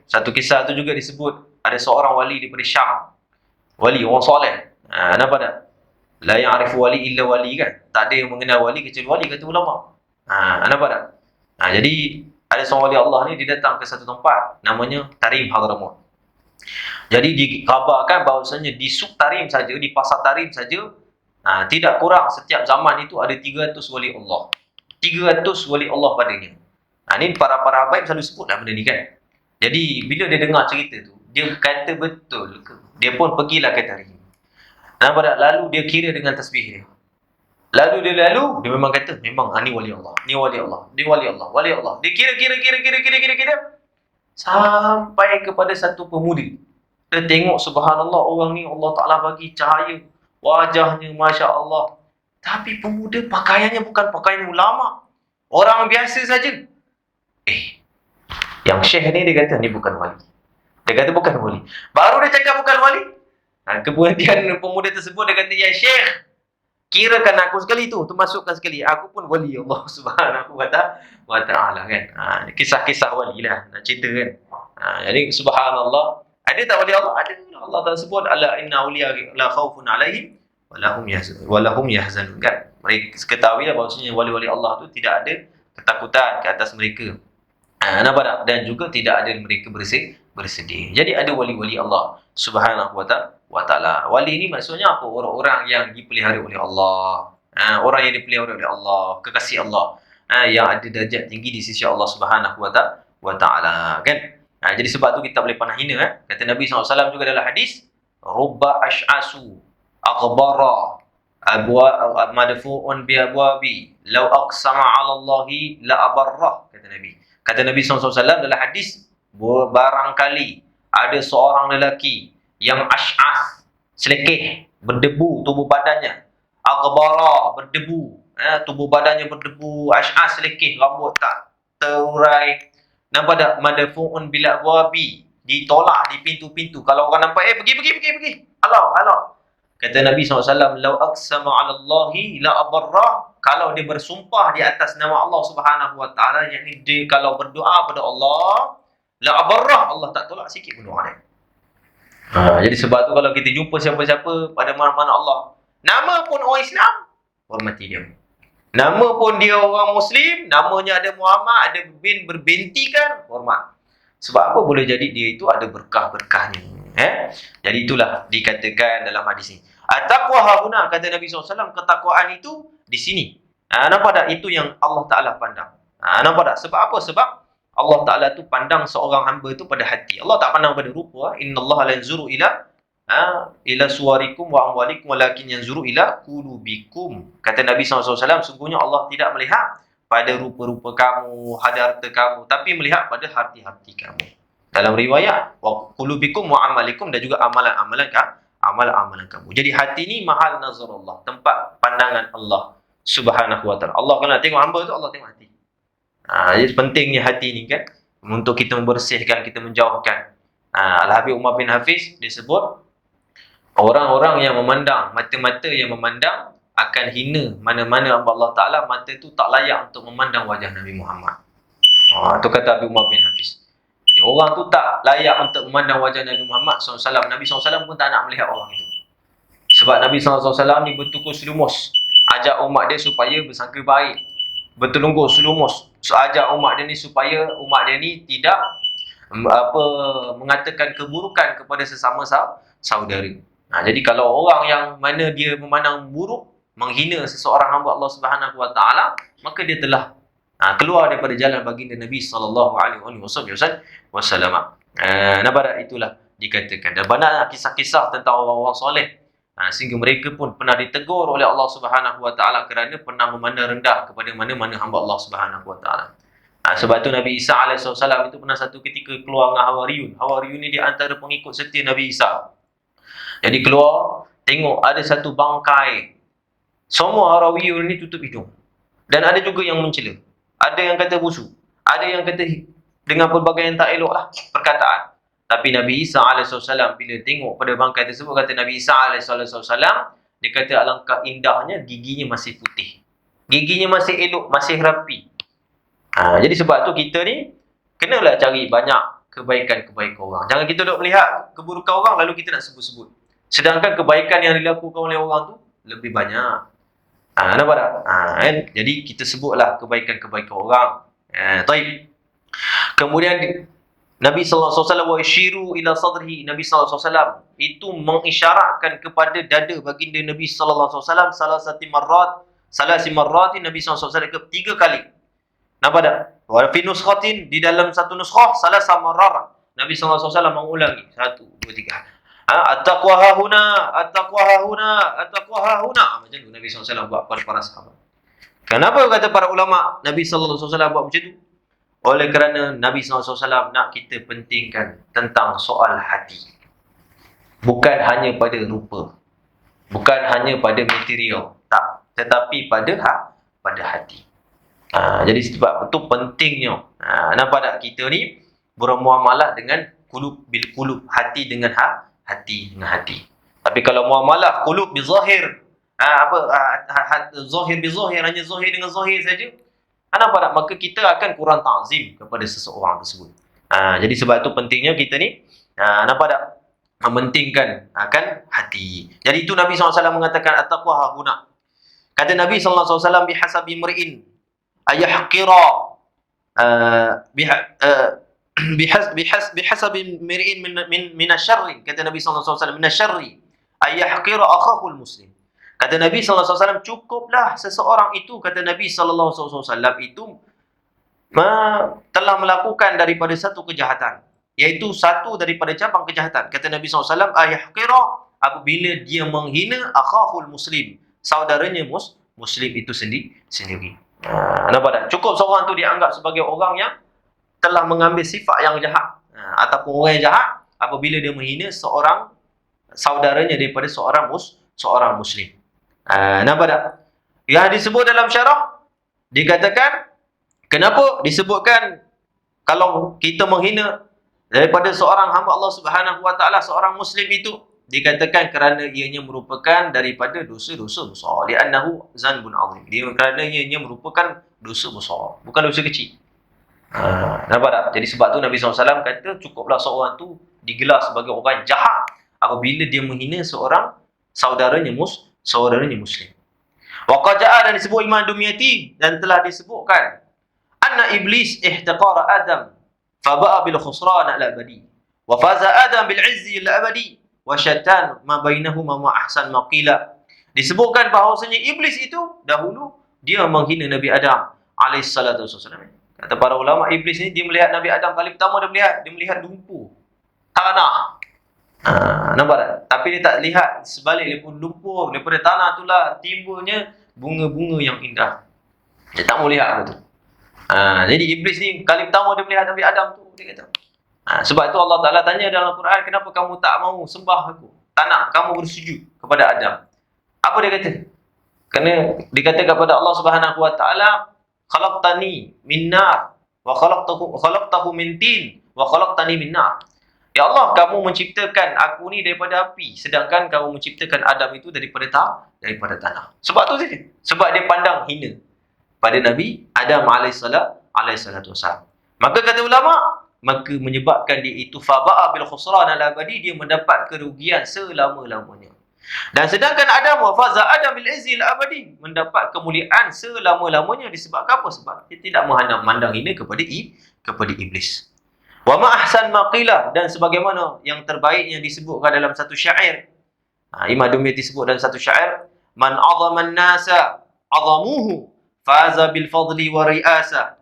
Satu kisah tu juga disebut, ada seorang wali daripada Syam, wali orang soleh. Nampak tak? La ya'rifu wali illa wali, kan? Tak ada yang mengenal wali kecuali wali, kata ulama. Nampak tak? Jadi ada seorang wali Allah ni, dia datang ke satu tempat namanya Tarim Hadramaut. Jadi dikabarkan bahawasanya di Suk Tarim saja, di Pasar Tarim saja, tidak kurang setiap zaman itu ada 300 wali Allah. 300 wali Allah padanya. Ini para habaib selalu sebutlah benda ni kan. Jadi bila dia dengar cerita tu, dia kata betul ke? Dia pun pergilah ke Tarim. Nampak tak? Lalu dia kira dengan tasbih dia. Lalu dia memang kata, memang ni wali Allah, ni wali Allah, ni wali Allah, wali Allah. Dia kira sampai kepada satu pemuda. Dia tengok subhanallah, orang ni Allah Ta'ala bagi cahaya, wajahnya Masya Allah. Tapi pemuda pakaiannya bukan pakaian ulama, orang biasa saja. Yang syekh ni dia kata, ni bukan wali. Dia kata bukan wali. Baru dia cakap bukan wali, kemudian pemuda tersebut dia kata, ya syekh, kirakan aku sekali tu, termasukkan sekali, aku pun wali Allah Subhanahu wa ta'ala kan. Kisah-kisah wali lah nak cerita kan. Jadi subhanallah, ada tak wali Allah? Ada. Allah Ta'ala sebut, ala inna awliya la khawfun alaihim walahum yahzanun kan. Mereka ketahui lah bahawasanya wali-wali Allah tu tidak ada ketakutan ke atas mereka, Nampak tak? Dan juga tidak ada mereka bersedih. Jadi ada wali-wali Allah Subhanahu wa taala. Wali ni maksudnya apa? Orang-orang yang dipelihara oleh Allah. Orang yang dipelihara oleh Allah, kekasih Allah. Yang ada darjat tinggi di sisi Allah Subhanahu wa taala, kan? Jadi sebab tu kita boleh pandang hina. Kata Nabi SAW juga dalam hadis, rubba ash'asu aghbara madfu'un bi abwabi law aqsama 'ala Allahi la abarrah, kata Nabi. Kata Nabi SAW dalam hadis, barangkali ada seorang lelaki yang ash'as, selekeh, berdebu tubuh badannya, aghbara, berdebu, tubuh badannya berdebu, ash'as, selekeh, rambut tak terurai. Nampak tak? Madfu'un bil abwabi, ditolak di pintu-pintu. Kalau orang nampak, pergi. Halau. Kata Nabi SAW, lau aqsama 'ala Allahi la abarrah, kalau dia bersumpah di atas nama Allah Subhanahu wa taala, yakni dia kalau berdoa pada Allah, la abarrah, Allah tak tolak sikit pun doa dia. Jadi sebab tu kalau kita jumpa siapa-siapa pada mana-mana Allah, nama pun orang Islam, hormati dia. Nama pun dia orang Muslim, namanya ada Muhammad, ada bin berbintikan, hormat. Sebab apa? Boleh jadi dia itu ada berkah-berkahnya. Jadi itulah dikatakan dalam hadis ini. At-taqwa hahuna, kata Nabi SAW, ketakwaan itu di sini. Nampak tak? Itu yang Allah Ta'ala pandang. Nampak tak? Sebab apa? Sebab Allah Ta'ala tu pandang seorang hamba itu pada hati. Allah tak pandang pada rupa. Inna Allah la yanzuru ila suwarikum wa amwalikum walakin yanzuru ila qulubikum. Kata Nabi SAW, sungguhnya Allah tidak melihat pada rupa-rupa kamu, harta kamu, tapi melihat pada hati-hati kamu. Dalam riwayat, wa qulubikum wa amalikum, dan juga amalan-amalan kamu. Jadi hati ni mahal nazarullah, tempat pandangan Allah Subhanahu wa taala. Allah kalau nak tengok hamba tu, Allah tengok hati. Jadi pentingnya hati ni, kan, untuk kita membersihkan, kita menjauhkan. Al-Habib Umar bin Hafiz dia sebut, orang-orang yang memandang, mata-mata yang memandang akan hina mana-mana hamba Allah Ta'ala, mata tu tak layak untuk memandang wajah Nabi Muhammad. Itu kata Habib Umar bin Hafiz. Jadi orang tu tak layak untuk memandang wajah Nabi Muhammad SAW. Nabi SAW pun tak nak melihat orang itu. Sebab Nabi SAW ni bertukar selumus, ajak umat dia supaya bersangka baik, bertelunggur selumus. Ajak umat dia ni supaya umat dia ni tidak mengatakan keburukan kepada sesama saudara. Jadi kalau orang yang mana dia memandang buruk, menghina seseorang hamba Allah Subhanahu wa taala, maka dia telah keluar daripada jalan baginda Nabi sallallahu alaihi wasallam. Nampak itulah dikatakan. Dan banyak kisah-kisah tentang orang-orang soleh, sehingga mereka pun pernah ditegur oleh Allah Subhanahu wa taala kerana pernah memandang rendah kepada mana-mana hamba Allah Subhanahu wa taala. Sebab tu Nabi Isa AS itu pernah satu ketika keluar dengan Hawariyun. Hawariyun ni di antara pengikut setia Nabi Isa. Jadi keluar, tengok ada satu bangkai. Semua Hawariyun ni tutup hidung. Dan ada juga yang mencela. Ada yang kata busuk. Ada yang kata dengan pelbagai yang tak elok lah perkataan. Tapi Nabi Isa AS bila tengok pada bangkai tersebut, kata Nabi Isa AS, dia kata alangkah indahnya giginya masih putih. Giginya masih elok, masih rapi. Jadi sebab tu kita ni kenalah cari banyak kebaikan-kebaikan orang. Jangan kita duk melihat keburukan orang lalu kita nak sebut-sebut. Sedangkan kebaikan yang dilakukan oleh orang tu lebih banyak. Nampak tak? Jadi kita sebutlah kebaikan-kebaikan orang. Taib. Kemudian Nabi sallallahu alaihi wasallam wa yashiru ila sadrihi, Nabi sallallahu alaihi wasallam itu mengisyaratkan kepada dada baginda Nabi sallallahu alaihi wasallam salasi marrat Nabi sallallahu alaihi wasallam 3 kali. Nampak tak? Wa fi nuskhatin, di dalam satu nuskhah salasa marrar, Nabi sallallahu alaihi wasallam mengulangi 1 2 3. At-taqwa hahuna, at-taqwa hahuna, at-taqwa hahuna. Macam tu Nabi sallallahu alaihi wasallam buat pada para sahabat. Kenapa kata para ulama Nabi sallallahu alaihi wasallam buat macam tu? Oleh kerana Nabi sallallahu alaihi wasallam nak kita pentingkan tentang soal hati. Bukan hanya pada rupa. Bukan hanya pada material, tak, tetapi pada hati. Jadi sebab itu pentingnya. Nampak tak kita ni bermuamalah dengan qulub bil qulub, hati dengan hati. Tapi kalau muamalah qulub bi zahir, zahir bi zahir, hanya zahir dengan zahir saja, nampak tak? Maka kita akan kurang ta'zim kepada seseorang tersebut. Jadi sebab itu pentingnya kita ni nampak tak? Mementingkan akan hati. Jadi itu Nabi SAW mengatakan at-taqwa hahuna. Kata Nabi SAW, bihasabi mri'in ayahqira bihasabi mir'in min asyarri, kata Nabi sallallahu alaihi wasallam, min asyarri ay yahqira akhahu muslim. Kata Nabi sallallahu alaihi wasallam, cukuplah seseorang itu, kata Nabi sallallahu alaihi wasallam itu telah melakukan daripada satu kejahatan, iaitu satu daripada cabang kejahatan. Kata Nabi sallallahu alaihi wasallam, ay yahqira, apabila dia menghina akhahul muslim, saudaranya muslim itu sendiri. Nampak tak? Cukup seorang tu dianggap sebagai orang yang telah mengambil sifat yang jahat, ataupun orang yang jahat apabila dia menghina seorang saudaranya daripada seorang muslim. Nampak tak? Yang disebut dalam syarah, dikatakan, kenapa disebutkan kalau kita menghina daripada seorang hamba Allah Subhanahu wa taala, seorang muslim itu, dikatakan kerana ianya merupakan daripada dosa-dosa besar. Li'annahu zanbun azim. Dia kerana ianya merupakan dosa besar, bukan dosa kecil. Nampak tak? Jadi sebab tu Nabi SAW kata cukuplah seorang tu digelar sebagai orang jahat apabila dia menghina seorang saudaranya muslim. Wa qad ja'a, dan disebut Imam Dumyati, dan telah disebutkan, anna iblis ihtaqara Adam faba'a bil khusran al-abadi wa faza Adam bil 'izzi al-abadi wa syaitan ma bainahuma ma ahsan ma qila. Disebutkan bahawasanya iblis itu dahulu dia menghina Nabi Adam alaihi salatu wasallam. Kata para ulama, iblis ni dia melihat Nabi Adam kali pertama, dia melihat lumpur, tanah. Nampak tak? Tapi dia tak lihat sebalik daripada lumpur, daripada tanah itulah timbulnya bunga-bunga yang indah. Dia tak mau lihat betul. Jadi iblis ni kali pertama dia melihat Nabi Adam tu, dia kata, sebab itu Allah Ta'ala tanya dalam Al-Quran, kenapa kamu tak mau sembah aku? Tak nak kamu bersujud kepada Adam. Apa dia kata? Kerana dikata kepada Allah Subhanahu wa taala, khalaqtani min nar wa khalaqtahu min tin wa khalaqtani min nar. Ya Allah, kamu menciptakan aku ni daripada api, sedangkan kamu menciptakan Adam itu daripada tanah. Sebab tu saja. Sebab dia pandang hina pada Nabi Adam alaihissalatu wassalam. Maka kata ulama, maka menyebabkan dia itu faba'a bil khusran al-abadi, dia mendapat kerugian selama-lamanya. Dan sedangkan Adam wa faza Adam bil izzi al-abadi, mendapat kemuliaan selama-lamanya. Disebabkan apa? Sebab dia tidak memandang hina kepada iblis. Wa ma ahsan ma qila, dan sebagaimana yang terbaik yang disebutkan dalam satu syair. Imam Dumyati disebut dalam satu syair, man 'azama an-nasa 'azamuhu faza bil fadli wa ri'asa.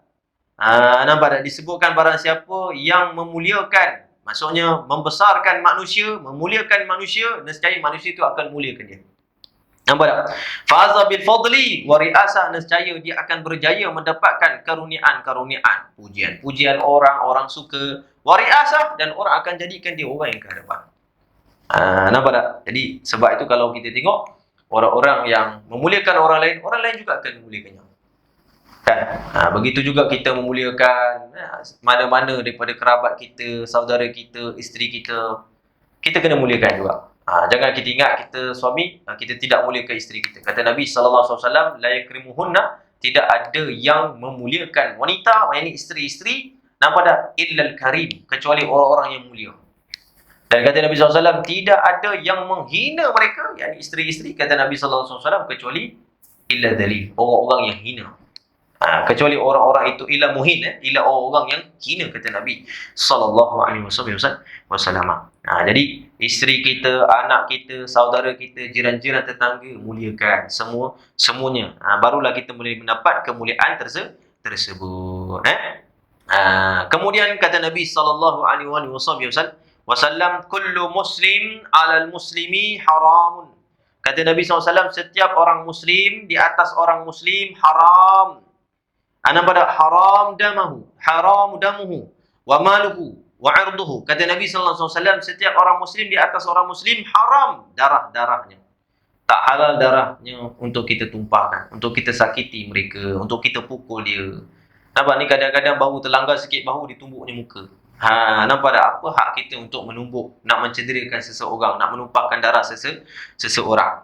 Nampak tak? Disebutkan barang siapa yang memuliakan, maksudnya membesarkan manusia, memuliakan manusia, nescaya manusia itu akan muliakan dia. Nampak tak? Faza bil fadli wa ri'asa, nescaya dia akan berjaya mendapatkan karuniaan, pujian orang suka, wa ri'asa, dan orang akan jadikan dia orang yang ke hadapan. Nampak tak? Jadi sebab itu kalau kita tengok orang-orang yang memuliakan orang lain juga akan memuliakannya. Kan? Begitu juga kita memuliakan mana-mana daripada kerabat kita, saudara kita, isteri kita, kita kena muliakan juga. Jangan kita ingat kita suami, kita tidak muliakan isteri kita. Kata Nabi SAW, la yakrimuhunna, tidak ada yang memuliakan wanita, yakni isteri-isteri, nampak tak? Illal karim, kecuali orang-orang yang mulia. Dan kata Nabi SAW, tidak ada yang menghina mereka, yakni isteri-isteri, kata Nabi SAW, kecuali illa dalil, orang-orang yang hina. Kecuali orang-orang itu ila muhin, ila orang-orang yang hina, kata Nabi sallallahu alaihi wasallam. Jadi isteri kita, anak kita, saudara kita, jiran-jiran, tetangga, muliakan semuanya. Barulah kita boleh mendapat kemuliaan tersebut. Kemudian kata Nabi sallallahu alaihi wasallam, kullu muslim 'alal muslimi haramun. Kata Nabi SAW, setiap orang muslim di atas orang muslim haram. Pada haram damuhu wa maluhu wa 'irduhu. Kata Nabi sallallahu alaihi wasallam, setiap orang muslim di atas orang muslim haram darahnya. Tak halal darahnya untuk kita tumpahkan, untuk kita sakiti mereka, untuk kita pukul dia. Nampak ni kadang-kadang bahu terlanggar sikit bahu ditumbuknya muka. Nampak tak? Apa hak kita untuk menumbuk, nak mencederakan seseorang, nak menumpahkan darah seseorang.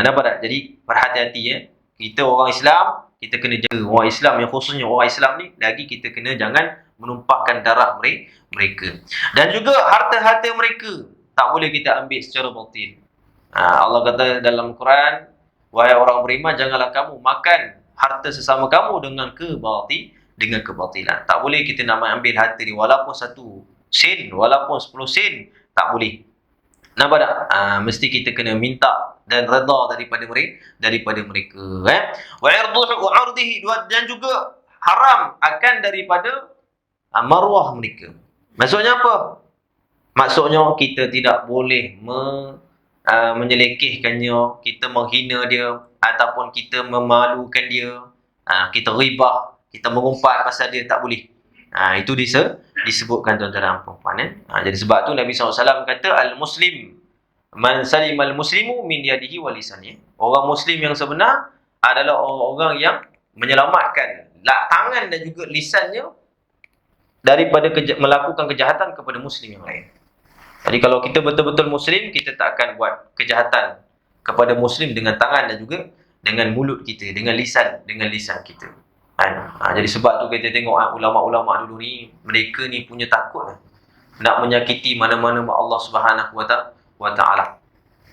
Nampak tak? Jadi berhati-hati kita orang Islam, kita kena jaga orang Islam, yang khususnya orang Islam ni, lagi kita kena jangan menumpahkan darah mereka. Dan juga harta-harta mereka tak boleh kita ambil secara batil. Allah kata dalam Quran, wahai orang beriman, janganlah kamu makan harta sesama kamu dengan dengan kebatilan. Tak boleh kita nak ambil harta dia walaupun 1 sen, walaupun 10 sen, tak boleh. Nampak tak? Mesti kita kena minta dan redha daripada mereka. Wa irduhu wa ardihi, dan juga haram akan daripada maruah mereka. Maksudnya apa? Maksudnya kita tidak boleh menyelekehkannya, kita menghina dia ataupun kita memalukan dia, kita ribah, kita mengumpat pasal dia, tak boleh. Itu disebutkan tuan-tuan dan puan-puan. Jadi sebab tu Nabi SAW kata al-muslim man salimal muslimu min yadihi wa lisanihi. Orang muslim yang sebenar adalah orang yang menyelamatkan tangan dan juga lisannya daripada melakukan kejahatan kepada muslim yang lain. Jadi kalau kita betul-betul muslim, kita tak akan buat kejahatan kepada muslim dengan tangan dan juga dengan mulut kita, dengan lisan kita. Jadi sebab tu kita tengok ulama-ulama dulu ni, mereka ni punya takut nak menyakiti mana-mana Allah Subhanahu wa ta'ala.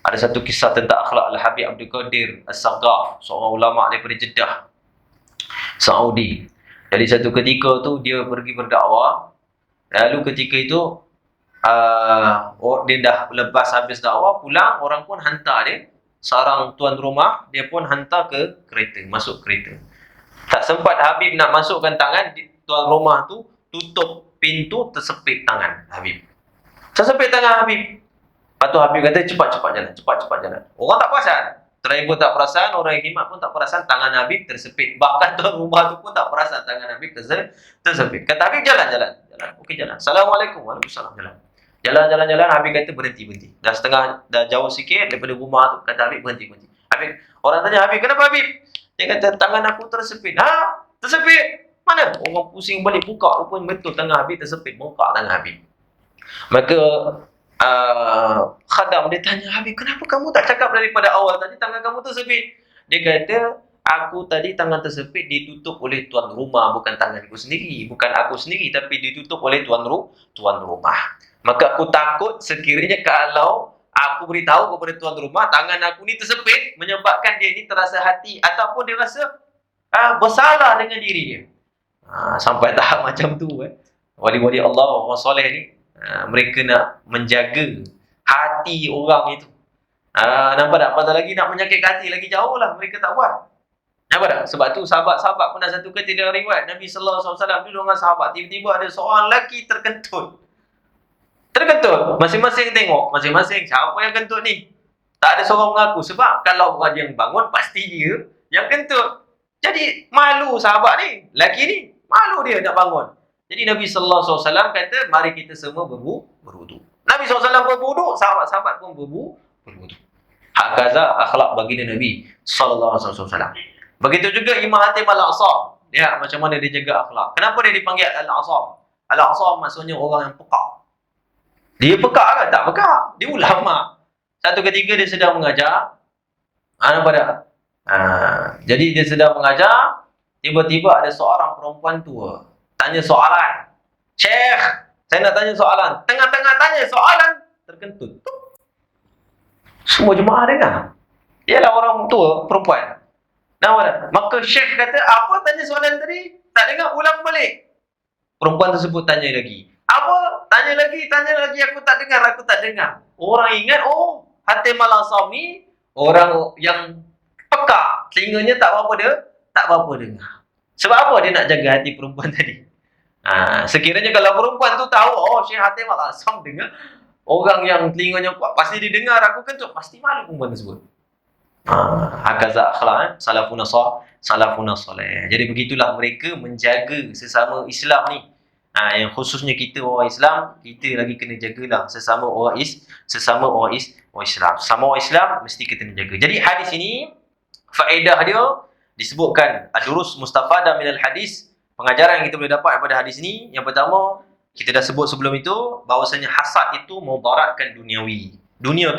Ada satu kisah tentang akhlak Al-Habib Abdul Qadir As-Saghaf, seorang ulama daripada Jeddah, Saudi. Jadi satu ketika tu dia pergi berdakwah. Lalu ketika itu dia dah lepas habis dakwah, pulang, orang pun hantar dia, seorang tuan rumah, dia pun hantar ke kereta, masuk kereta. Tak sempat Habib nak masukkan tangan, tuan rumah tu tutup pintu, tersepit tangan Habib. Tersepit tangan Habib. Lepas tu Habib kata cepat-cepat jalan. Orang tak perasan. Driver tak perasan, orang yang khidmat pun tak perasan tangan Habib tersepit. Bahkan tuan rumah tu pun tak perasan tangan Habib tersepit. Kata Habib, jalan. Okey, jalan. Assalamualaikum. Waalaikumsalam. Jalan. Habib kata berhenti. Dah jauh sikit daripada rumah tu. Kata Habib berhenti. Habib, orang tanya Habib, kenapa Habib? Dia kata tangan aku tersepit. Tersepit? Mana? Orang pusing balik buka, rupanya betul tangan Habib tersepit. Buka tangan Habib. Maka khadam dia tanya Habib, kenapa kamu tak cakap daripada awal tadi tangan kamu tersepit? Dia kata, aku tadi tangan tersepit ditutup oleh tuan rumah, bukan tanganku sendiri, bukan aku sendiri, tapi ditutup oleh tuan rumah. Maka aku takut sekiranya kalau aku beritahu kepada tuan rumah tangan aku ni tersepit, menyebabkan dia ni terasa hati ataupun dia rasa bersalah dengan diri dia. Sampai tahap macam tu. Wali-wali Allah, orang soleh ni, mereka nak menjaga hati orang itu. Nampak tak? Pasal lagi nak menyakitkan hati, lagi jauh lah mereka tak buat. Nampak tak? Sebab tu sahabat-sahabat pernah satu ketika riwayat Nabi SAW duduk dengan sahabat, tiba-tiba ada seorang lelaki terkentut. Masing-masing tengok, siapa yang kentut ni? Tak ada seorang mengaku. Sebab kalau orang yang bangun, pasti dia yang kentut. Jadi malu sahabat ni, lelaki ni, malu dia nak bangun. Jadi Nabi SAW kata, mari kita semua berwudu. Nabi SAW berwudu, sahabat-sahabat pun berwudu. Hakaza akhlak baginda Nabi SAW. Begitu juga Imam Hatim Al-A'sam. Lihat macam mana dia jaga akhlak. Kenapa dia dipanggil Al-A'sam? Al-A'sam maksudnya orang yang pekak. Dia pekak ke? Tak pekak. Dia ulama. Satu ketika dia sedang mengajar. Nampak tak? Jadi dia sedang mengajar. Tiba-tiba ada seorang perempuan tua tanya soalan. Syekh, saya nak tanya soalan. Tengah-tengah tanya soalan, terkentut. Semua jemaah dengar. Ialah orang tua, perempuan. Nampak tak? Maka Syekh kata, apa tanya soalan tadi? Tak dengar, ulang balik. Perempuan tersebut tanya lagi. Apa? Tanya lagi, aku tak dengar. Orang ingat, Hatim Al-A'sam ni orang yang peka, telinganya tak apa dengar. Sebab apa dia nak jaga hati perempuan tadi? Sekiranya kalau perempuan tu tahu, Syekh Hatim Al-A'sam dengar, orang yang telinganya kuat, pasti dia dengar aku kentut, pasti malu perempuan tersebut. Hakaza akhlak, salafuna saleh. Jadi begitulah mereka menjaga sesama Islam ni. Yang khususnya kita orang Islam, kita lagi kena jagalah sesama orang Islam. Sesama orang Islam mesti kita kena jaga. Jadi hadis ini faedah dia disebutkan ad-durus mustafadah minal hadis, pengajaran yang kita boleh dapat daripada hadis ini. Yang pertama, kita dah sebut sebelum itu bahawasanya hasad itu mudaratkan dunia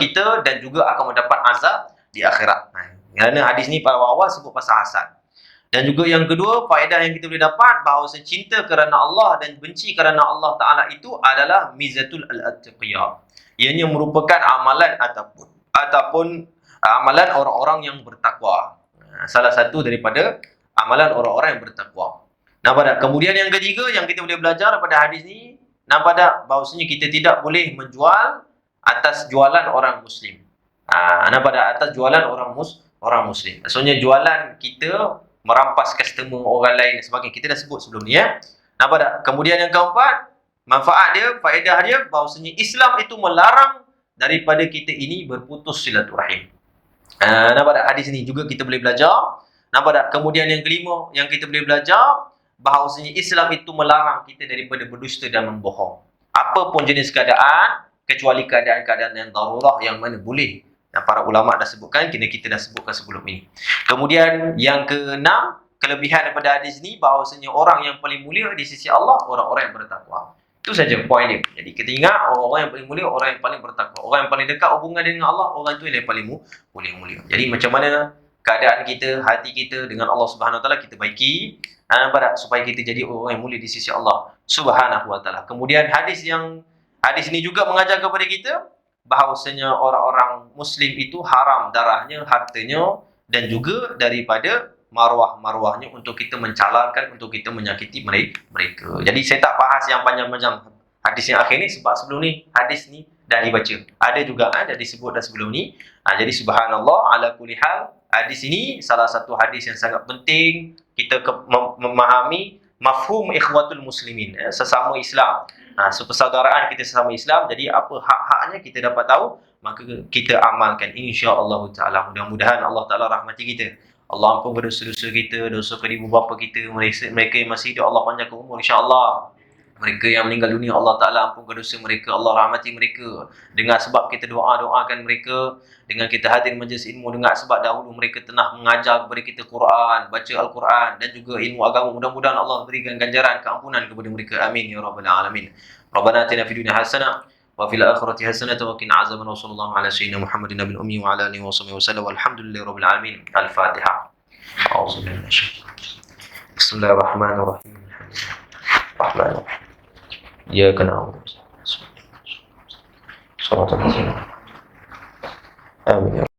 kita dan juga akan mendapat azab di akhirat. Kerana hadis ni pada awal sebut pasal hasad. Dan juga yang kedua, faedah yang kita boleh dapat bahawa cinta kerana Allah dan benci kerana Allah Ta'ala itu adalah mizatul al-attaqiyah. Ianya merupakan amalan ataupun amalan orang-orang yang bertakwa. Salah satu daripada amalan orang-orang yang bertakwa. Nampak tak? Kemudian yang ketiga yang kita boleh belajar daripada hadis ni, nampak tak? Bahawasanya kita tidak boleh menjual atas jualan orang Muslim. Nampak tak? Atas jualan orang Muslim. Maksudnya jualan kita merampas customer orang lain dan sebagainya. Kita dah sebut sebelum ni ya. Nampak tak? Kemudian yang keempat, manfaat dia, faedah dia, bahawasanya Islam itu melarang daripada kita ini berputus silaturahim. Nampak tak? Hadis ni juga kita boleh belajar. Nampak tak? Kemudian yang kelima yang kita boleh belajar, bahawasanya Islam itu melarang kita daripada berdusta dan membohong. Apapun jenis keadaan, kecuali keadaan-keadaan yang darurah yang mana boleh. Yang para ulama dah sebutkan, kita dah sebutkan sebelum ini. Kemudian yang keenam, kelebihan daripada hadis ni, bahawasanya orang yang paling mulia di sisi Allah, orang-orang yang bertakwa. Itu saja poin dia. Jadi kita ingat, orang yang paling mulia, orang yang paling bertakwa. Orang yang paling dekat hubungan dengan Allah, orang itu yang paling mulia. Jadi macam mana keadaan kita, hati kita dengan Allah Subhanahu Wa Taala kita baiki, supaya kita jadi orang yang mulia di sisi Allah Subhanahu Wa Taala. Kemudian hadis ini juga mengajar kepada kita bahawasanya orang-orang Muslim itu haram darahnya, hartanya dan juga daripada maruah-maruahnya untuk kita mencalarkan, untuk kita menyakiti mereka. Jadi saya tak bahas yang panjang-panjang hadis yang akhir ni sebab sebelum ni hadis ni dah dibaca. Ada juga dah disebut dah sebelum ni. Jadi subhanallah ala kulli hal, hadis ini salah satu hadis yang sangat penting kita memahami mafhum ikhwatul muslimin, sesama Islam. Persaudaraan kita sesama Islam. Jadi apa hak-haknya kita dapat tahu, maka kita amalkan insya-Allah taala. Mudah-mudahan Allah Taala rahmati kita. Allah ampun dosa-dosa kita, dosa kedua ibu bapa kita, mereka yang masih hidup Allah panjangkan umur insya-Allah. Mereka yang meninggal dunia Allah Ta'ala ampunkan dosa mereka, Allah rahmati mereka. Dengan sebab kita doakan mereka, dengan kita hadir majlis ilmu, dengan sebab dahulu mereka telah mengajar kepada kita Quran, baca Al-Quran dan juga ilmu agama. Mudah-mudahan Allah berikan ganjaran keampunan kepada mereka. Amin ya rabbal alamin. Rabbana atina fid dunya hasanah wa fil akhirati hasanah wa qina azaban. Wassallallahu ala sayyidina Muhammadin nabiyil ummi wa ala alihi wa sahbihi wasallam. Walhamdulillahi rabbil alamin. Al-Fatihah. A'udzubillahi minasyaitonir rajim. Bismillahirrahmanirrahim. Rahmanirrahim. إياك نعبد وإياك نستعين صراط الذين أنعمت عليهم. آمين.